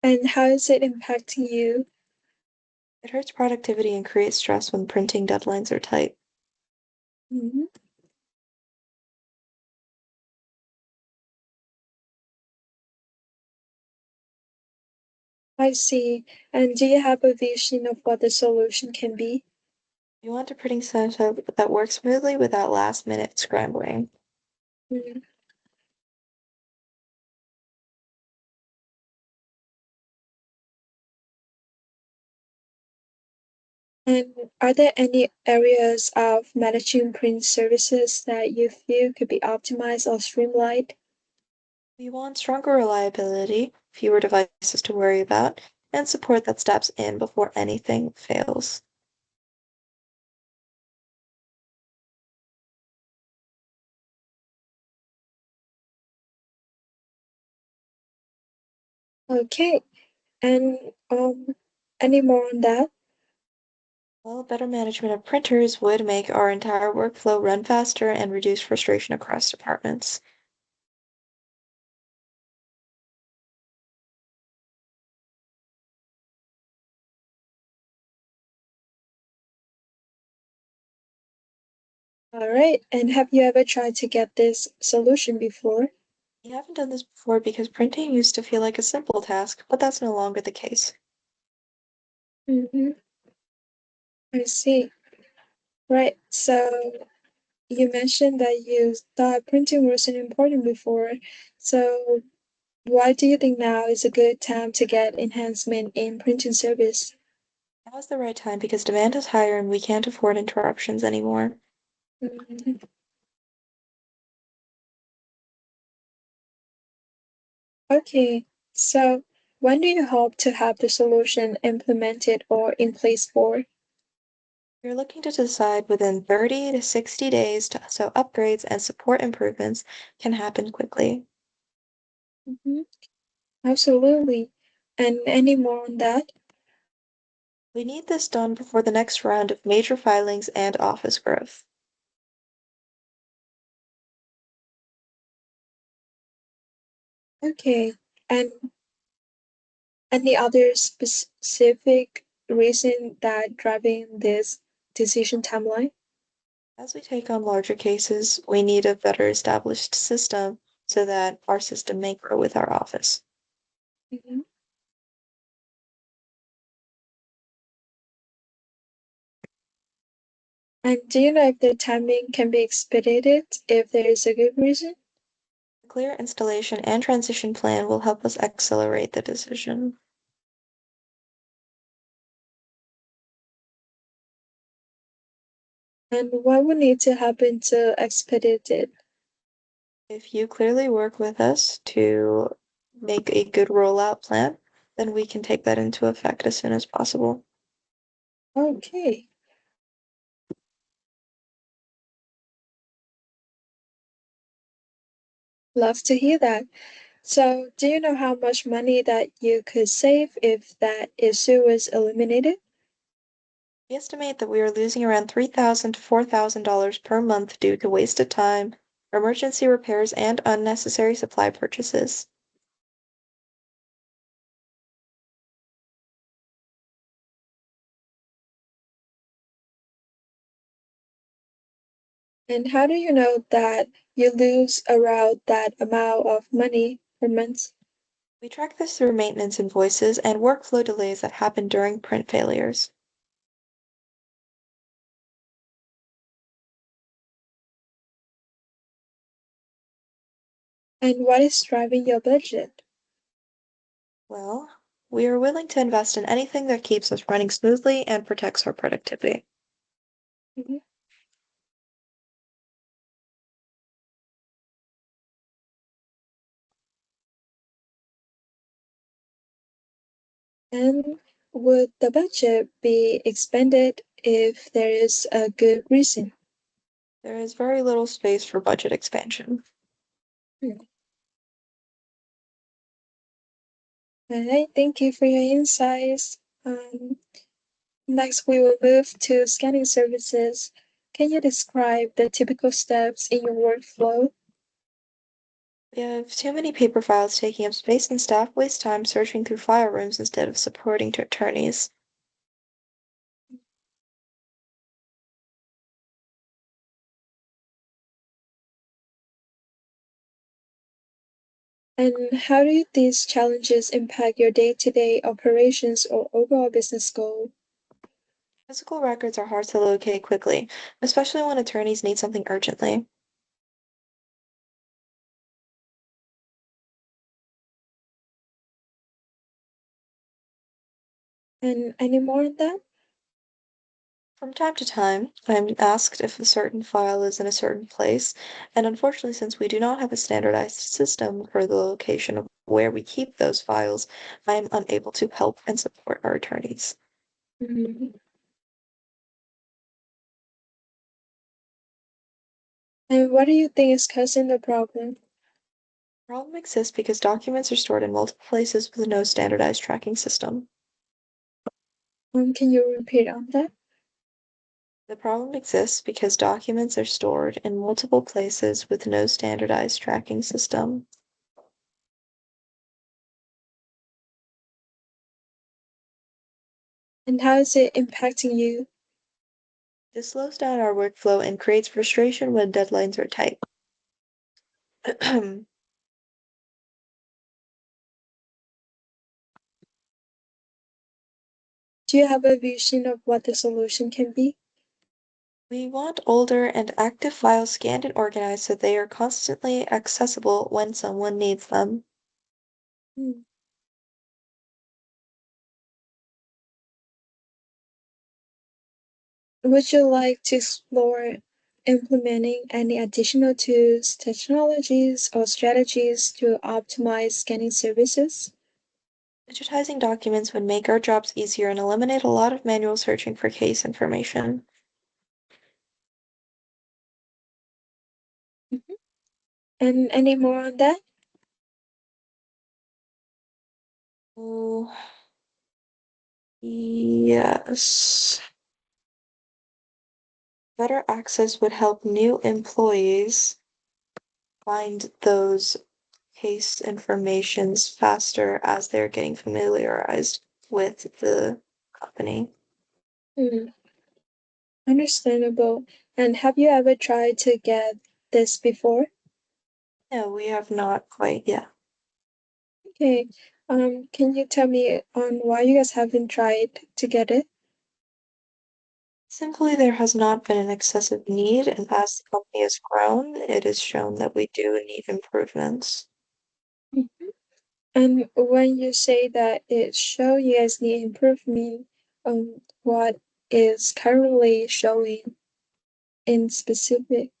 And how is it impacting you? It hurts productivity and creates stress when printing deadlines are tight. Mhm. I see. And do you have a vision of what the solution can be? You want a printing setup that works smoothly without last-minute scrambling. Mm. And are there any areas of managing print services that you feel could be optimized or streamlined? We want stronger reliability, fewer devices to worry about, and support that steps in before anything fails. Okay. And any more on that? Well, better management of printers would make our entire workflow run faster and reduce frustration across departments. All right. And have you ever tried to get this solution before? We haven't done this before because printing used to feel like a simple task, but that's no longer the case. Mm-hmm. I see. Right. So you mentioned that you thought printing wasn't important before. So why do you think now is a good time to get enhancement in printing service? Now is the right time because demand is higher and we can't afford interruptions anymore. Mhm. Okay, so when do you hope to have the solution implemented or in place for? We're looking to decide within 30 to 60 days so upgrades and support improvements can happen quickly. Hmm. Absolutely. And any more on that? We need this done before the next round of major filings and office growth. Okay. And any other specific reason that driving this decision timeline? As we take on larger cases, we need a better established system so that our system may grow with our office. Mhm. And do you know if the timing can be expedited if there is a good reason? A clear installation and transition plan will help us accelerate the decision. And what would need to happen to expedite it? If you clearly work with us to make a good rollout plan, then we can take that into effect as soon as possible. Okay, love to hear that. So, do you know how much money that you could save if that issue was eliminated? We estimate that we are losing around $3,000 to $4,000 per month due to wasted time, emergency repairs, and unnecessary supply purchases. And how do you know that you lose around that amount of money per month? We track this through maintenance invoices and workflow delays that happen during print failures. And what is driving your budget? Well, we are willing to invest in anything that keeps us running smoothly and protects our productivity. Mhm. And would the budget be expanded if there is a good reason? There is very little space for budget expansion. Hmm. All right, thank you for your insights. Next, we will move to scanning services. Can you describe the typical steps in your workflow? We have too many paper files taking up space, and staff waste time searching through file rooms instead of supporting to attorneys. And how do these challenges impact your day-to-day operations or overall business goal? Physical records are hard to locate quickly, especially when attorneys need something urgently. And any more on that? From time to time, I'm asked if a certain file is in a certain place, and unfortunately, since we do not have a standardized system for the location of where we keep those files, I am unable to help and support our attorneys. Mhm. And what do you think is causing the problem? The problem exists because documents are stored in multiple places with no standardized tracking system. Can you repeat on that? The problem exists because documents are stored in multiple places with no standardized tracking system. And how is it impacting you? This slows down our workflow and creates frustration when deadlines are tight. Do you have a vision of what the solution can be? We want older and active files scanned and organized so they are constantly accessible when someone needs them. Hmm. Would you like to explore implementing any additional tools, technologies, or strategies to optimize scanning services? Digitizing documents would make our jobs easier and eliminate a lot of manual searching for case information. Mhm. And any more on that? Oh, yes. Better access would help new employees find those case informations faster as they're getting familiarized with the company. Hmm. Understandable. And have you ever tried to get this before? No, we have not quite yet. Okay. Can you tell me on why you guys haven't tried to get it? Simply, there has not been an excessive need, and as the company has grown, it is shown that we do need improvements. Mhm. And when you say that it show you guys need improvement, what is currently showing in specific?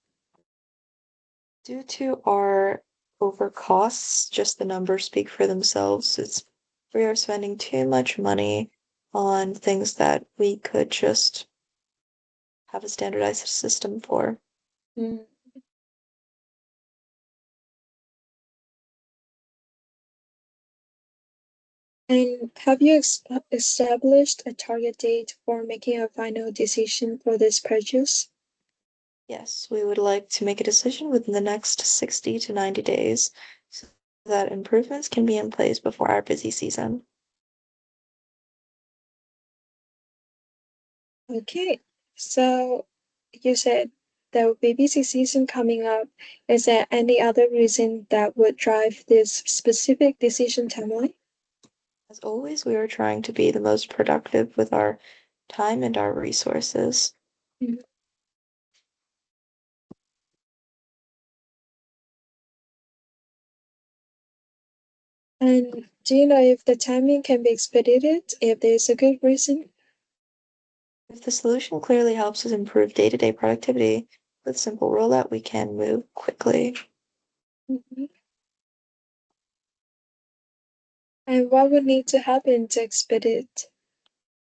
Due to our over costs, just the numbers speak for themselves. We are spending too much money on things that we could just have a standardized system for. Mm. And have you established a target date for making a final decision for this purchase? Yes, we would like to make a decision within the next 60 to 90 days so that improvements can be in place before our busy season. Okay, so you said the baby season coming up, is there any other reason that would drive this specific decision timeline? As always, we are trying to be the most productive with our time and our resources. Mhm. And do you know if the timing can be expedited if there's a good reason? If the solution clearly helps us improve day-to-day productivity, with simple rollout, we can move quickly. Mhm. And what would need to happen to expedite?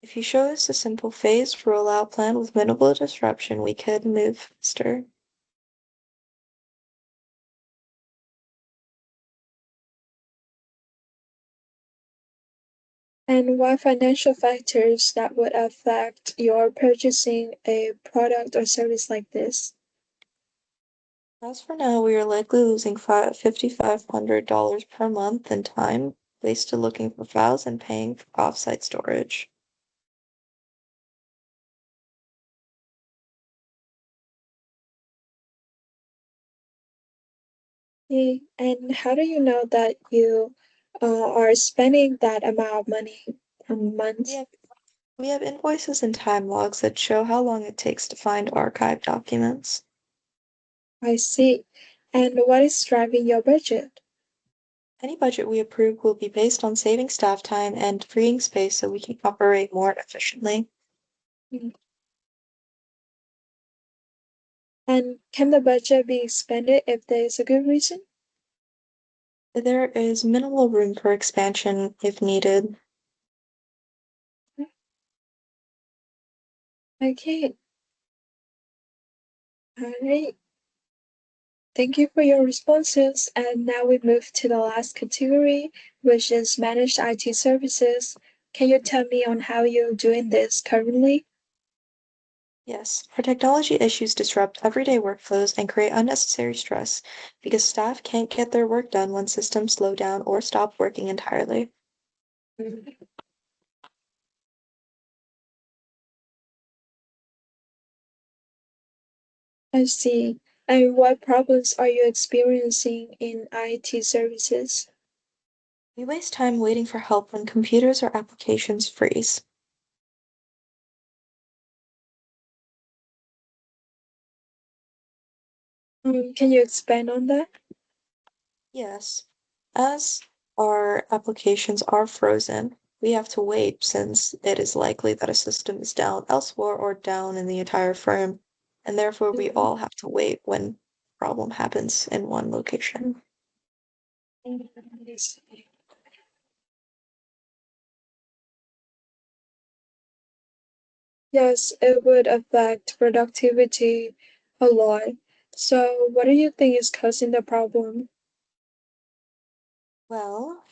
If you show us a simple phased rollout plan with minimal disruption, we could move faster. And what financial factors that would affect your purchasing a product or service like this? As for now, we are likely losing $5,500 per month in time wasted looking for files and paying for offsite storage. Okay. And how do you know that you are spending that amount of money per We month? have we have invoices and time logs that show how long it takes to find archived documents. I see. And what is driving your budget? Any budget we approve will be based on saving staff time and freeing space so we can operate more efficiently. Mm. And can the budget be expanded if there is a good reason? There is minimal room for expansion if needed. Okay. All right. Thank you for your responses. And now we move to the last category, which is managed IT services. Can you tell me on how you're doing this currently? Yes, our technology issues disrupt everyday workflows and create unnecessary stress because staff can't get their work done when systems slow down or stop working entirely. Mm. I see. And what problems are you experiencing in IT services? We waste time waiting for help when computers or applications freeze. Can you expand on that? Yes, as our applications are frozen, we have to wait since it is likely that a system is down elsewhere or down in the entire firm, and therefore we Mhm. all have to wait when a problem happens in one location. I see. Yes, it would affect productivity a lot. So, what do you think is causing the problem? Well,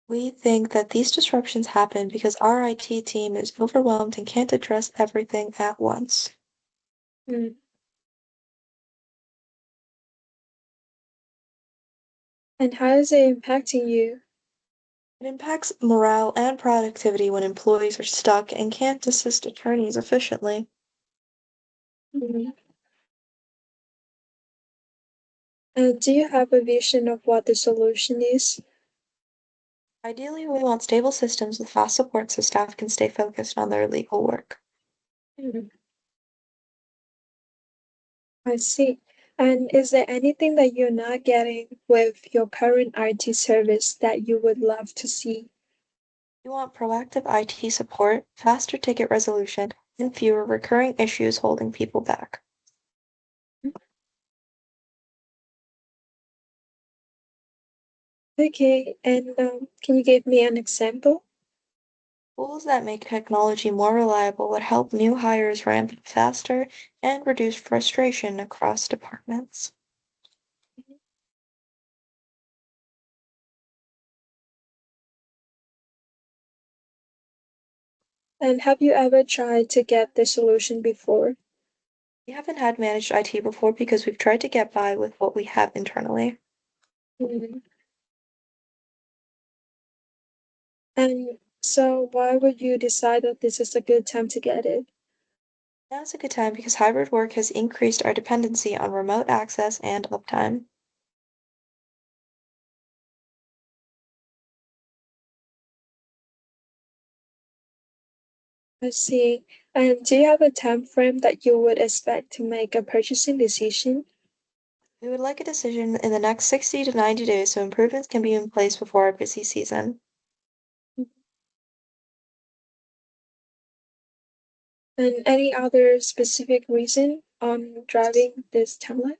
we think that these disruptions happen because our IT team is overwhelmed and can't address everything at once. Mm. And how is it impacting you? It impacts morale and productivity when employees are stuck and can't assist attorneys efficiently. Mm. And do you have a vision of what the solution is? Ideally, we want stable systems with fast support so staff can stay focused on their legal work. Mm. I see. And is there anything that you're not getting with your current IT service that you would love to see? We want proactive IT support, faster ticket resolution, and fewer recurring issues holding people back. Okay, and can you give me an example? Tools that make technology more reliable would help new hires ramp up faster and reduce frustration across departments. And have you ever tried to get the solution before? We haven't had managed IT before because we've tried to get by with what we have internally. Mhm. And so, why would you decide that this is a good time to get it? Now is a good time because hybrid work has increased our dependency on remote access and uptime. I see. And do you have a time frame that you would expect to make a purchasing decision? We would like a decision in the next 60 to 90 days so improvements can be in place before our busy season. And any other specific reason on driving this timeline?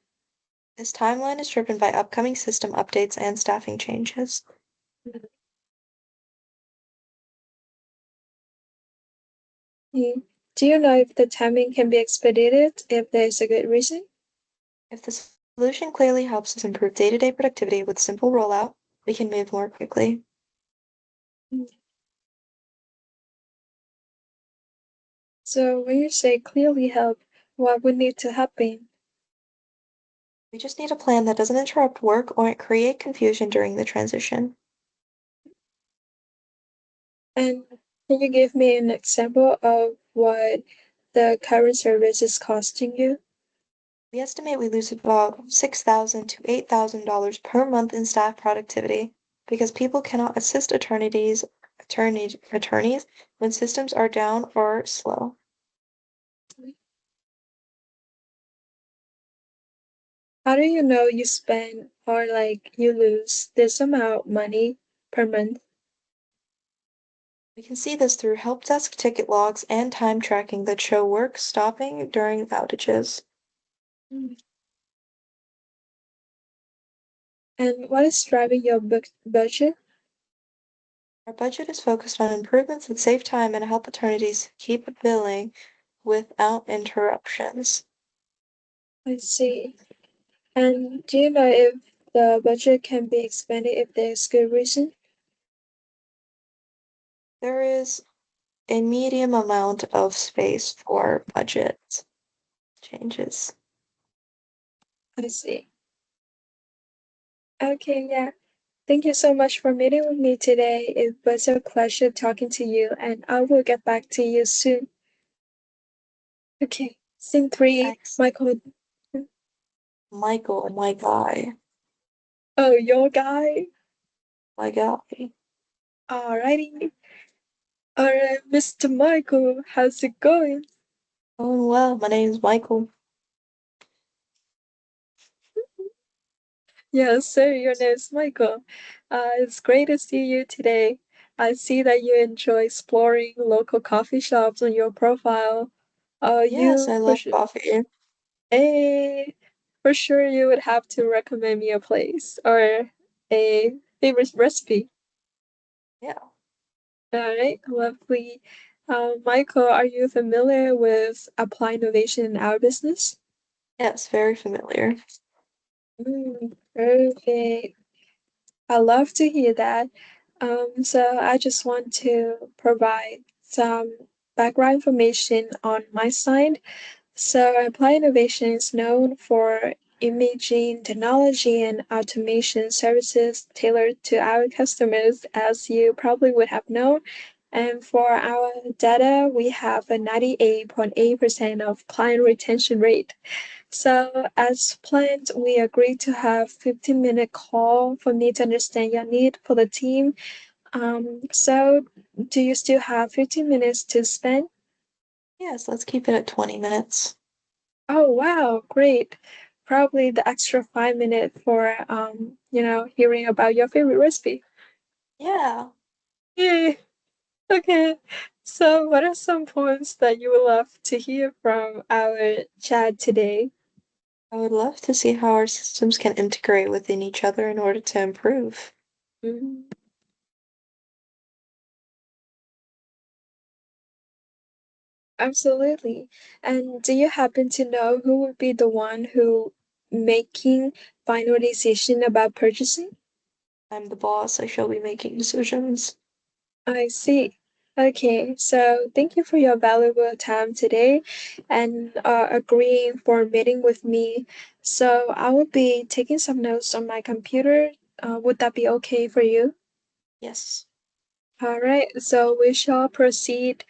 This timeline is driven by upcoming system updates and staffing changes. Mm. Do you know if the timing can be expedited if there's a good reason? If the solution clearly helps us improve day-to-day productivity with simple rollout, we can move more quickly. Mm. So when you say clearly help, what would need to happen? We just need a plan that doesn't interrupt work or create confusion during the transition. And can you give me an example of what the current service is costing you? We estimate we lose about $6,000 to $8,000 per month in staff productivity because people cannot assist attorneys when systems are down or slow. How do you know you spend or like you lose this amount of money per month? We can see this through help desk ticket logs and time tracking that show work stopping during outages. Mm. And what is driving your budget? Our budget is focused on improvements that save time and help attorneys keep billing without interruptions. I see. And do you know if the budget can be expanded if there's good reason? There is a medium amount of space for budget changes. I see. Okay, yeah. Thank you so much for meeting with me today. It was a pleasure talking to you, and I will get back to you soon. Okay, scene three, Thanks. Michael. Michael, my guy, Oh, your guy? my guy. Alrighty. Alright, Mr. Michael, how's it going? Oh, well, my name's Michael. Yes, sir, your name is Michael. It's great to see you today. I see that you enjoy exploring local coffee shops on your profile. Yes, You I for love sure, coffee. eh, for sure you would have to recommend me a place or a favorite recipe. Yeah, All right, lovely. Michael, are you familiar with apply innovation in our business? yes, very familiar. Perfect. I love to hear that. So I just want to provide some background information on my side. So Applied Innovation is known for imaging technology and automation services tailored to our customers, as you probably would have known. And for our data, we have a 98.8% of client retention rate. So as planned, we agreed to have 15-minute call for me to understand your need for the team. So do you still have 15 minutes to spend? Yes, let's keep it at 20 minutes. Oh wow, great. Probably the extra 5 minutes for hearing about your favorite recipe. Yeah, Yay. Okay. So what are some points that you would love to hear from our chat today? I would love to see how our systems can integrate within each other in order to improve. Mm, absolutely. And do you happen to know who would be the one who making final decision about purchasing? I'm the boss, I shall be making decisions. I see. Okay, so thank you for your valuable time today and agreeing for meeting with me. So I will be taking some notes on my computer. Would that be okay for you? Yes. All right, so we shall proceed.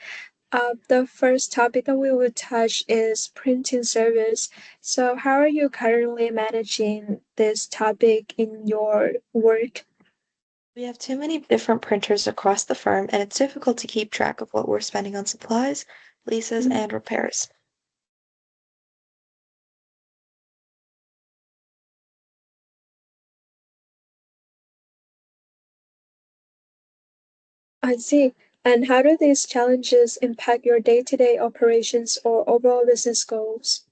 The first topic that we will touch is printing service. So, how are you currently managing this topic in your work? We have too many different printers across the firm, and it's difficult to keep track of what we're spending on supplies, leases, Mm, and repairs. I see. And how do these challenges impact your day to day operations or overall business goals?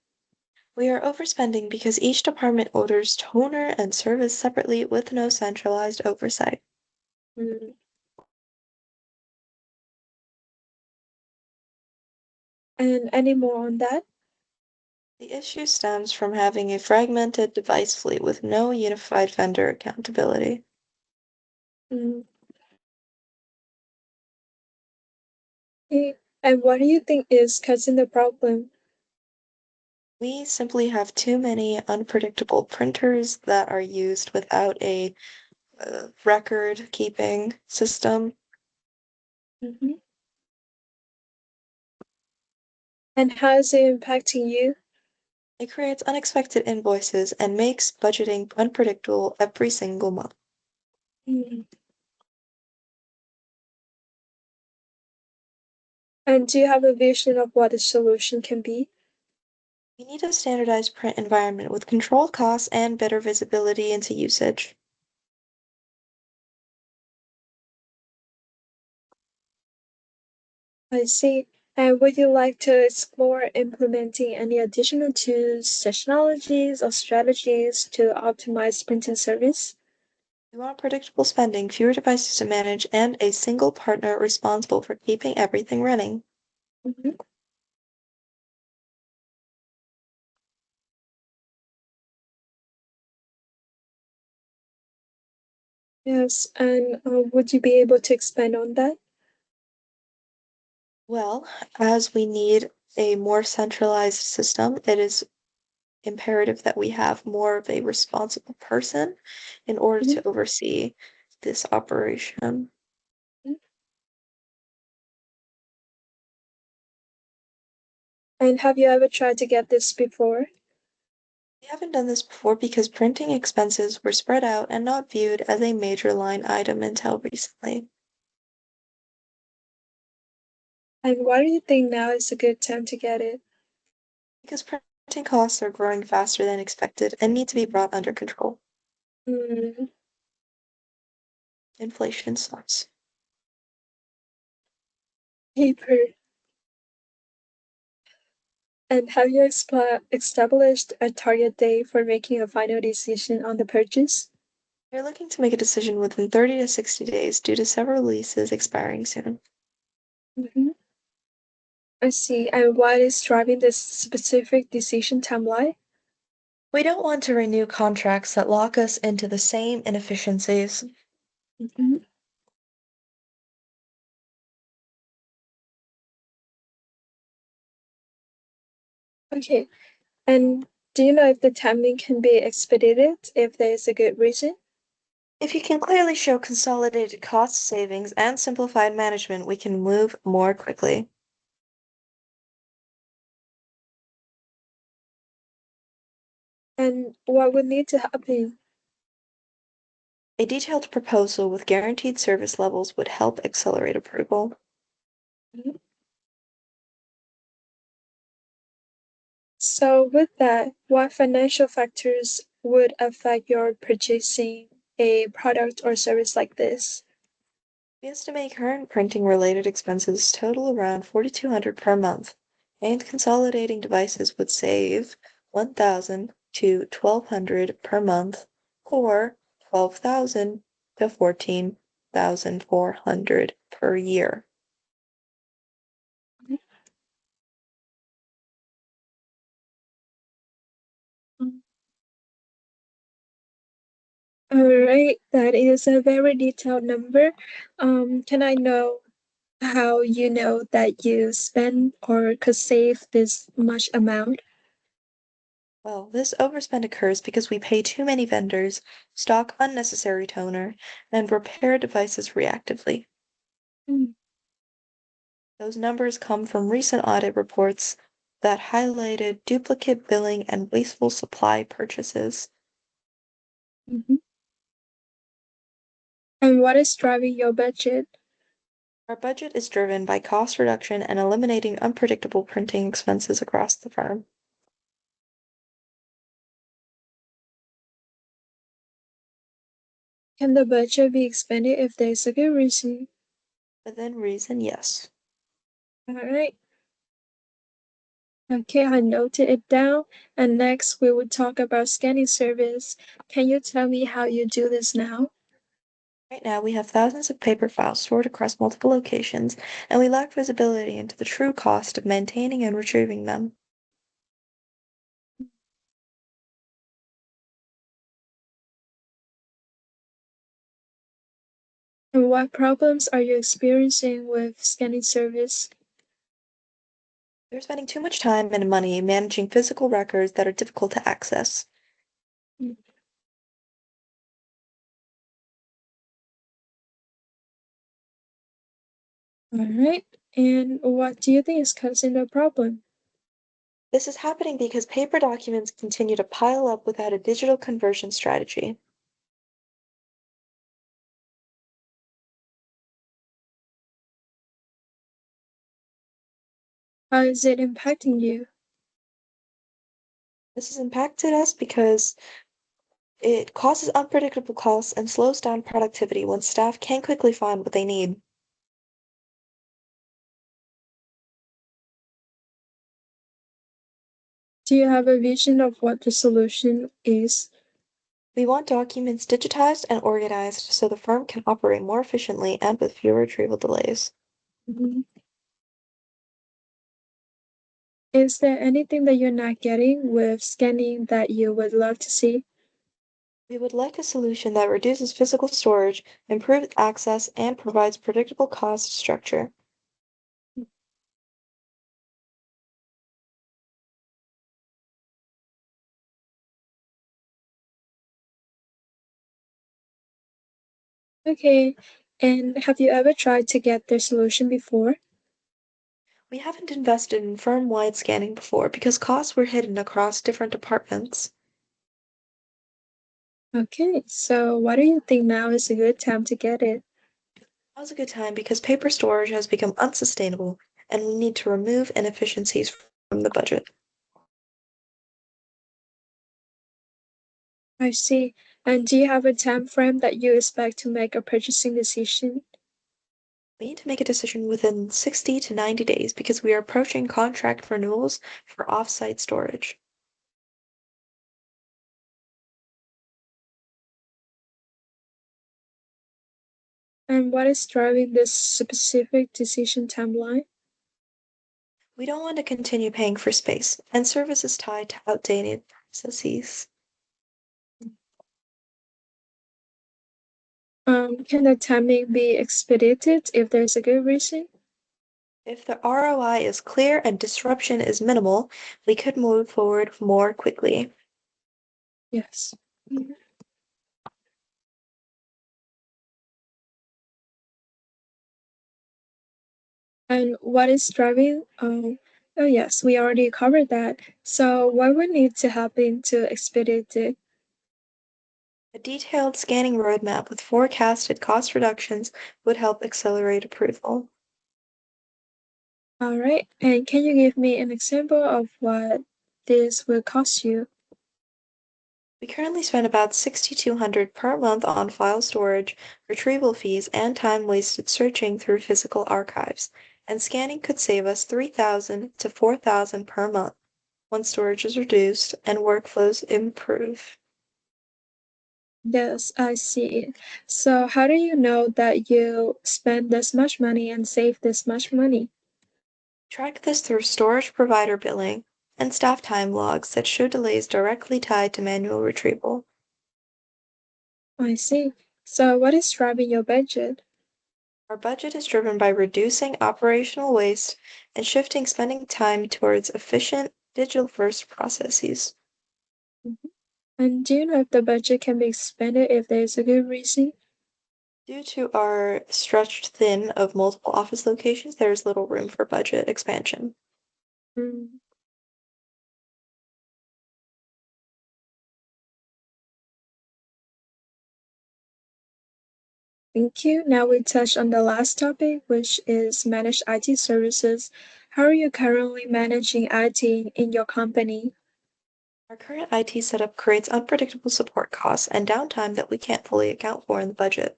We are overspending because each department orders toner and service separately with no centralized oversight. Mm, and any more on that? The issue stems from having a fragmented device fleet with no unified vendor accountability. Mm, okay. And what do you think is causing the problem? We simply have too many unpredictable printers that are used without a record keeping system. Mhm. And how is it impacting you? It creates unexpected invoices and makes budgeting unpredictable every single month. Mm. And do you have a vision of what the solution can be? We need a standardized print environment with controlled costs and better visibility into usage. I see. And would you like to explore implementing any additional tools, technologies, or strategies to optimize printing service? We want predictable spending, fewer devices to manage, and a single partner responsible for keeping everything running. Mhm. Yes, and would you be able to expand on that? Well, as we need a more centralized system, it is imperative that we have more of a responsible person in order Mhm. to oversee this operation. And have you ever tried to get this before? We haven't done this before because printing expenses were spread out and not viewed as a major line item until recently. And why do you think now is a good time to get it? Because printing costs are growing faster than expected and need to be brought under control. Mm, Inflation sucks. paper. And have you established a target date for making a final decision on the purchase? We're looking to make a decision within 30 to 60 days due to several leases expiring soon. Hmm. I see. And what is driving this specific decision timeline? We don't want to renew contracts that lock us into the same inefficiencies. Hmm. Okay. And do you know if the timing can be expedited if there is a good reason? If you can clearly show consolidated cost savings and simplified management, we can move more quickly. And what would need to happen? A detailed proposal with guaranteed service levels would help accelerate approval. Mhm. So, with that, what financial factors would affect your purchasing a product or service like this? We estimate current printing related expenses total around 4,200 per month, and consolidating devices would save 1,000 to 1,200 per month, or 12,000 to 14,400 per year. All right, that is a very detailed number. Can I know how you know that you spend or could save this much amount? Well, this overspend occurs because we pay too many vendors, stock unnecessary toner, and repair devices reactively. Mm, Those numbers come from recent audit reports that highlighted duplicate billing and wasteful supply purchases. Mhm. And what is driving your budget? Our budget is driven by cost reduction and eliminating unpredictable printing expenses across the firm. Can the budget be expanded if there's a good reason? Within reason, yes. All right. Okay, I noted it down. And next, we will talk about scanning service. Can you tell me how you do this now? Right now, we have thousands of paper files stored across multiple locations, and we lack visibility into the true cost of maintaining and retrieving them. And what problems are you experiencing with scanning service? We're spending too much time and money managing physical records that are difficult to access. Mm, all right. And what do you think is causing the problem? This is happening because paper documents continue to pile up without a digital conversion strategy. How is it impacting you? This has impacted us because it causes unpredictable costs and slows down productivity when staff can't quickly find what they need. Do you have a vision of what the solution is? We want documents digitized and organized so the firm can operate more efficiently and with fewer retrieval delays. Mhm. Is there anything that you're not getting with scanning that you would love to see? We would like a solution that reduces physical storage, improves access, and provides predictable cost structure. Okay. And have you ever tried to get their solution before? We haven't invested in firm-wide scanning before because costs were hidden across different departments. Okay, so why do you think now is a good time to get it? Now's a good time because paper storage has become unsustainable and we need to remove inefficiencies from the budget. I see. And do you have a time frame that you expect to make a purchasing decision? We need to make a decision within 60 to 90 days because we are approaching contract renewals for off-site storage. And what is driving this specific decision timeline? We don't want to continue paying for space and services tied to outdated processes. Can the timing be expedited if there's a good reason? If the ROI is clear and disruption is minimal, we could move forward more quickly. Yes. Mhm. And what is driving? Oh yes, we already covered that. So what would need to happen to expedite it? A detailed scanning roadmap with forecasted cost reductions would help accelerate approval. All right. And can you give me an example of what this will cost you? We currently spend about $6,200 per month on file storage, retrieval fees, and time wasted searching through physical archives, and scanning could save us $3,000 to $4,000 per month when storage is reduced and workflows improve. Yes, I see. So how do you know that you spend this much money and save this much money? Track this through storage provider billing and staff time logs that show delays directly tied to manual retrieval. I see. So what is driving your budget? Our budget is driven by reducing operational waste and shifting spending time towards efficient, digital-first processes. Mhm. And do you know if the budget can be expanded if there is a good reason? Due to our stretched thin of multiple office locations, there is little room for budget expansion. Mm, thank you. Now we touch on the last topic, which is managed IT services. How are you currently managing IT in your company? Our current IT setup creates unpredictable support costs and downtime that we can't fully account for in the budget.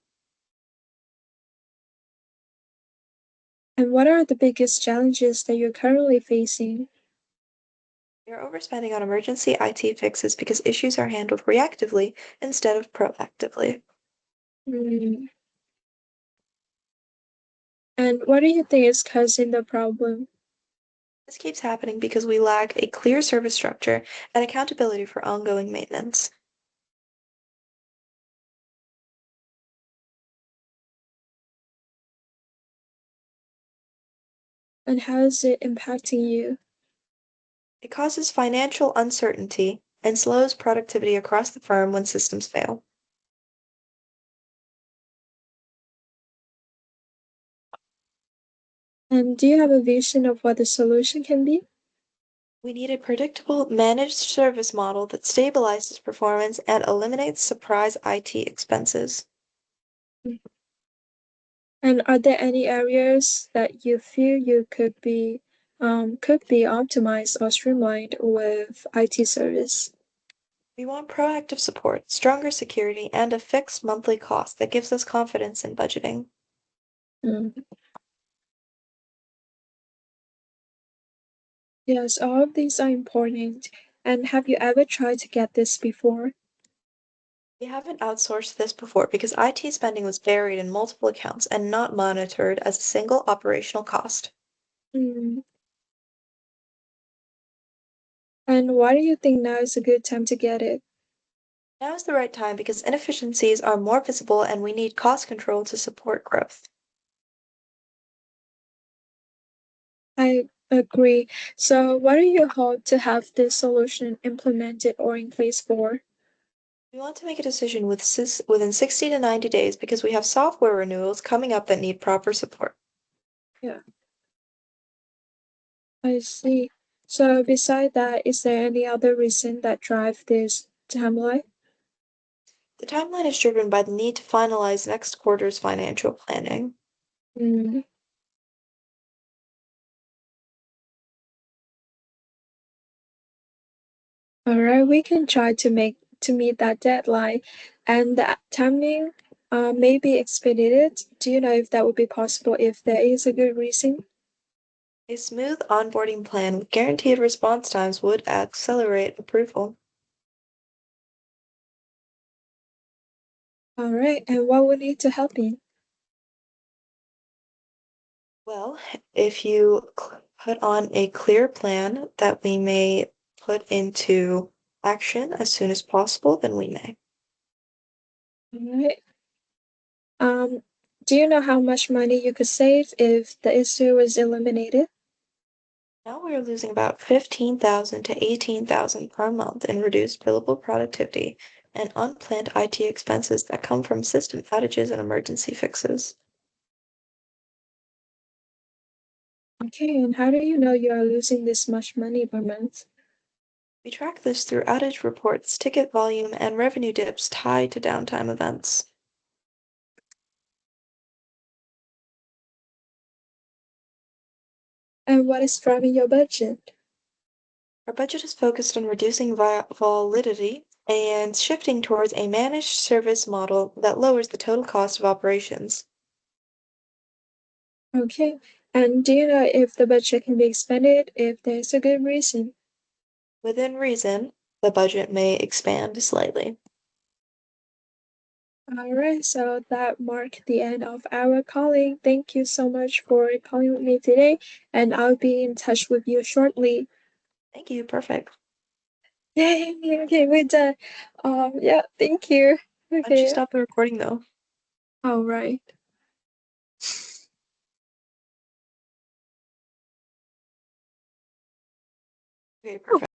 And what are the biggest challenges that you're currently facing? We are overspending on emergency IT fixes because issues are handled reactively instead of proactively. Mm, and what do you think is causing the problem? This keeps happening because we lack a clear service structure and accountability for ongoing maintenance. And how is it impacting you? It causes financial uncertainty and slows productivity across the firm when systems fail. And do you have a vision of what the solution can be? We need a predictable, managed service model that stabilizes performance and eliminates surprise IT expenses. And are there any areas that you feel you could be optimized or streamlined with IT service? We want proactive support, stronger security, and a fixed monthly cost that gives us confidence in budgeting. Mm. Yes, all of these are important. And have you ever tried to get this before? We haven't outsourced this before because IT spending was buried in multiple accounts and not monitored as a single operational cost. Mm. And why do you think now is a good time to get it? Now is the right time because inefficiencies are more visible and we need cost control to support growth. I agree. So, what do you hope to have this solution implemented or in place for? We want to make a decision within 60 to 90 days because we have software renewals coming up that need proper support. Yeah, I see. So, beside that, is there any other reason that drive this timeline? The timeline is driven by the need to finalize next quarter's financial planning. Mm. All right, we can try to meet that deadline, and the timing may be expedited. Do you know if that would be possible if there is a good reason? A smooth onboarding plan with guaranteed response times would accelerate approval. All right, and what would need to help you? Well, if you put on a clear plan that we may put into action as soon as possible, then we may. All right. Um, do you know how much money you could save if the issue was eliminated? Now we are losing about 15,000 to 18,000 per month in reduced billable productivity and unplanned IT expenses that come from system outages and emergency fixes. Okay, and how do you know you are losing this much money per month? We track this through outage reports, ticket volume, and revenue dips tied to downtime events. And what is driving your budget? Our budget is focused on reducing volatility and shifting towards a managed service model that lowers the total cost of operations. Okay, and do you know if the budget can be expanded if there's a good reason? Within reason, the budget may expand slightly. All right, so that marked the end of our calling. Thank you so much for calling with me today, and I'll be in touch with you shortly. Thank you. Perfect. Yay, okay, we're done. Yeah, thank you. Why don't you Okay, stop the recording though? all right. Okay, perfect.